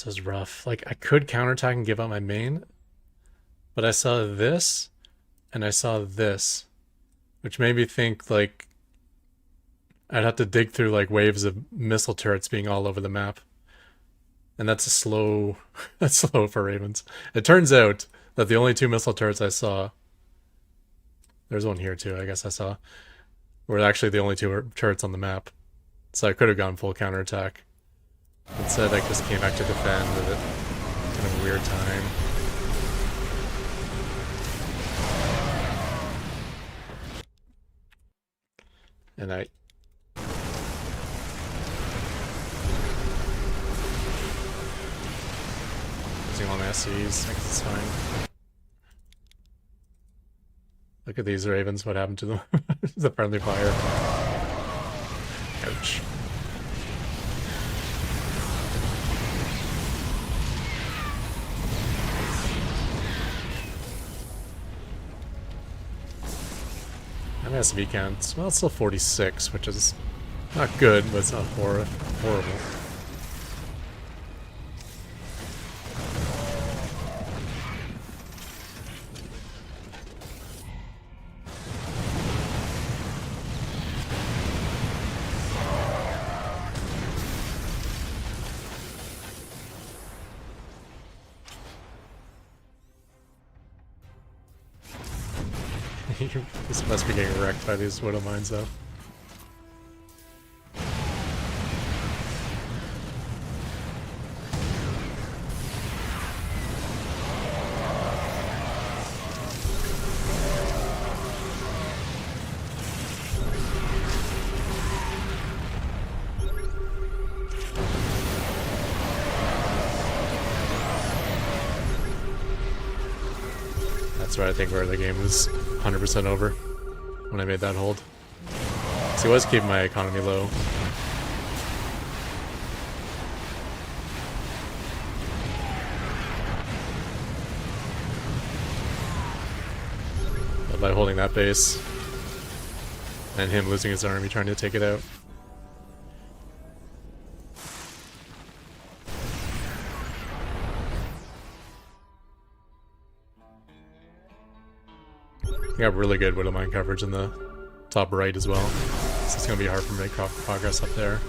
This is rough. Like, I could counterattack and give up my main, but I saw this, and I saw this, which made me think, like, I'd have to dig through, like, waves of missile turrets being all over the map. And that's a slow... that's slow for Ravens. It turns out that the only 2 missile turrets I saw... There's one here, too, I guess I saw. Were actually the only 2 turrets on the map. So I could have gone full counterattack. Instead, I just came back to defend at a kind of weird time. And I... using all my SCs, I guess it's fine. Look at these Ravens, what happened to them? The friendly fire. Ouch. My SV count, well, it's still 46, which is not good, but it's not horrible. This must be getting wrecked by these Widow Mines, though. That's right, I think where the game was 100% over when I made that hold. So it was keeping my economy low. But by holding that base and him losing his army trying to take it out. I got really good Widow Mine coverage in the top right as well, so it's going to be hard for me to make progress up there.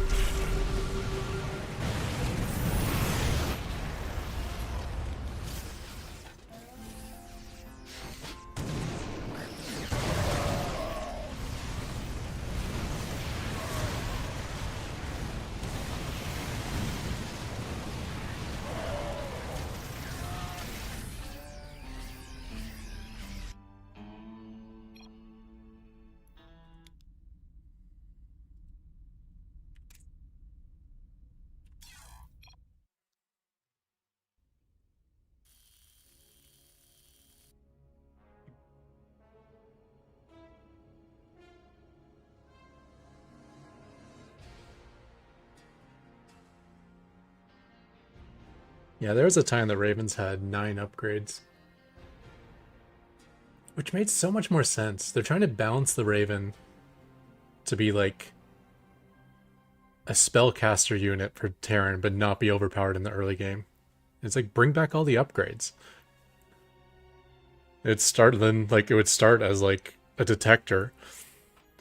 Yeah, there was a time that Ravens had 9 upgrades. Which made so much more sense. They're trying to balance the Raven to be like a spellcaster unit for Terran, but not be overpowered in the early game. It's like, bring back all the upgrades. It would start as like a detector.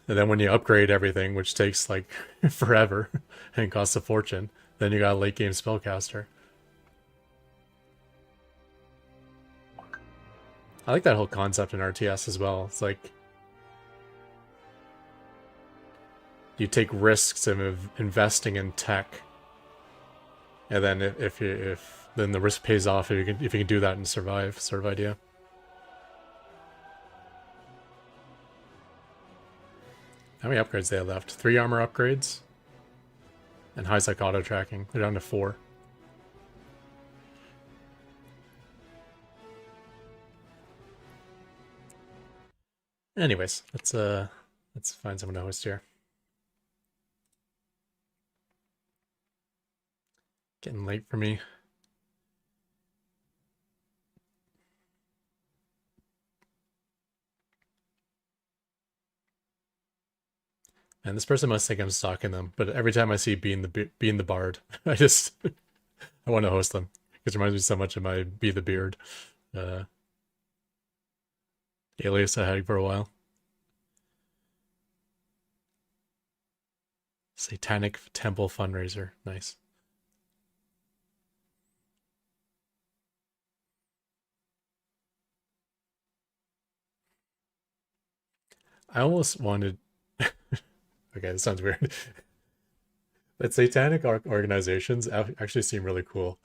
And then when you upgrade everything, which takes like forever and costs a fortune, then you got a late game spellcaster. I like that whole concept in RTS as well. It's like you take risks of investing in tech, and then if then the risk pays off if you can do that and survive, sort of idea. How many upgrades they have left? 3 armor upgrades. And high psych auto tracking. They're down to 4. Anyways, let's find someone to host here. Getting late for me. And this person must think I'm stalking them, but every time I see being the bard, I want to host them because it reminds me so much of my Be the Beard alias I had for a while. Satanic Temple fundraiser, nice. I almost wanted. Okay, this sounds weird. But satanic organizations actually seem really cool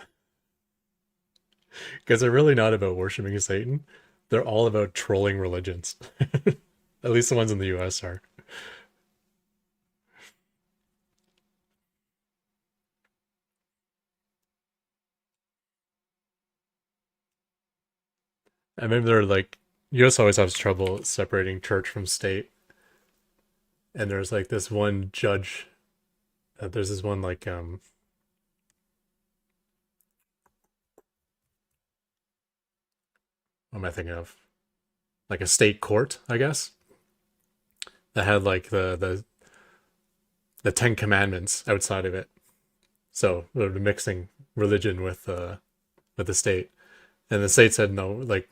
because they're really not about worshiping Satan. They're all about trolling religions. At least the ones in the US are. And maybe they're like, US always has trouble separating church from state. And there's like this one judge. There's this one like what am I thinking of? Like a state court, I guess. That had like the 10 Commandments outside of it. So they're mixing religion with the state. And the state said no, like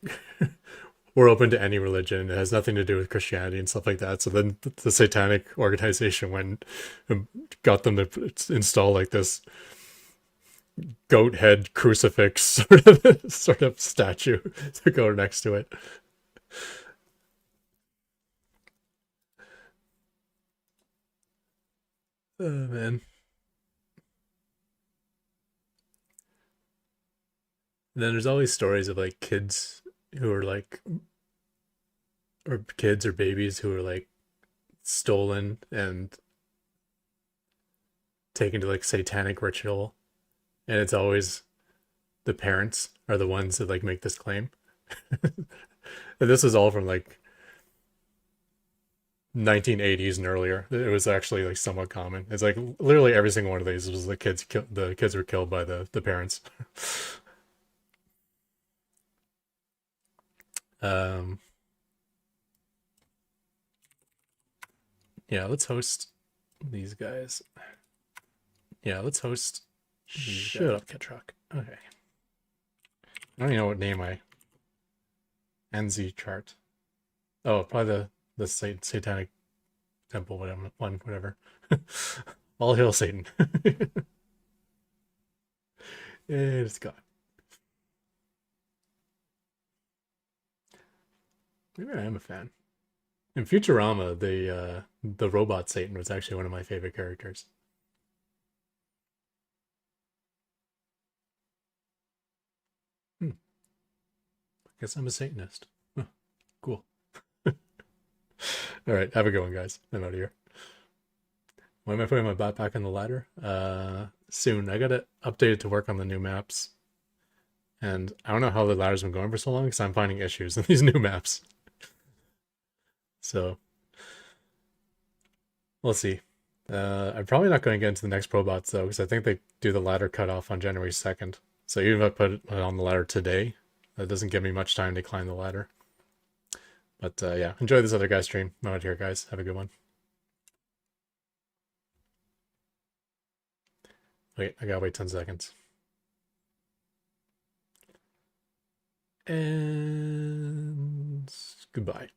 we're open to any religion. It has nothing to do with Christianity and stuff like that. So then the satanic organization went and got them to install like this goat head crucifix sort of statue to go next to it. Oh man. And then there's always stories of like kids who are like, or kids or babies who are like stolen and taken to like satanic ritual. And it's always the parents are the ones that like make this claim. And this is all from like 1980s and earlier. It was actually like somewhat common. It's like literally every single one of these was the kids were killed by the parents. um yeah, let's host these guys. Yeah, let's host these Shut guys. Up, Ketrock. Okay. I don't even know what name I NZ chart. Oh, probably the satanic temple, whatever. All hail Satan. It's gone. Maybe I am a fan. In Futurama, the robot Satan was actually one of my favorite characters. Guess I'm a Satanist. Huh, cool. All right, have a good one, guys. I'm out of here. When am I putting my butt back on the ladder? Soon. I gotta update it to work on the new maps. And I don't know how the ladder's been going for so long because I'm finding issues in these new maps. So we'll see. I'm probably not going to get into the next Probots though, because I think they do the ladder cutoff on January 2nd. So even if I put it on the ladder today, that doesn't give me much time to climb the ladder. But yeah, enjoy this other guy's stream. I'm out here, guys. Have a good one. Wait, I gotta wait 10 seconds. And goodbye.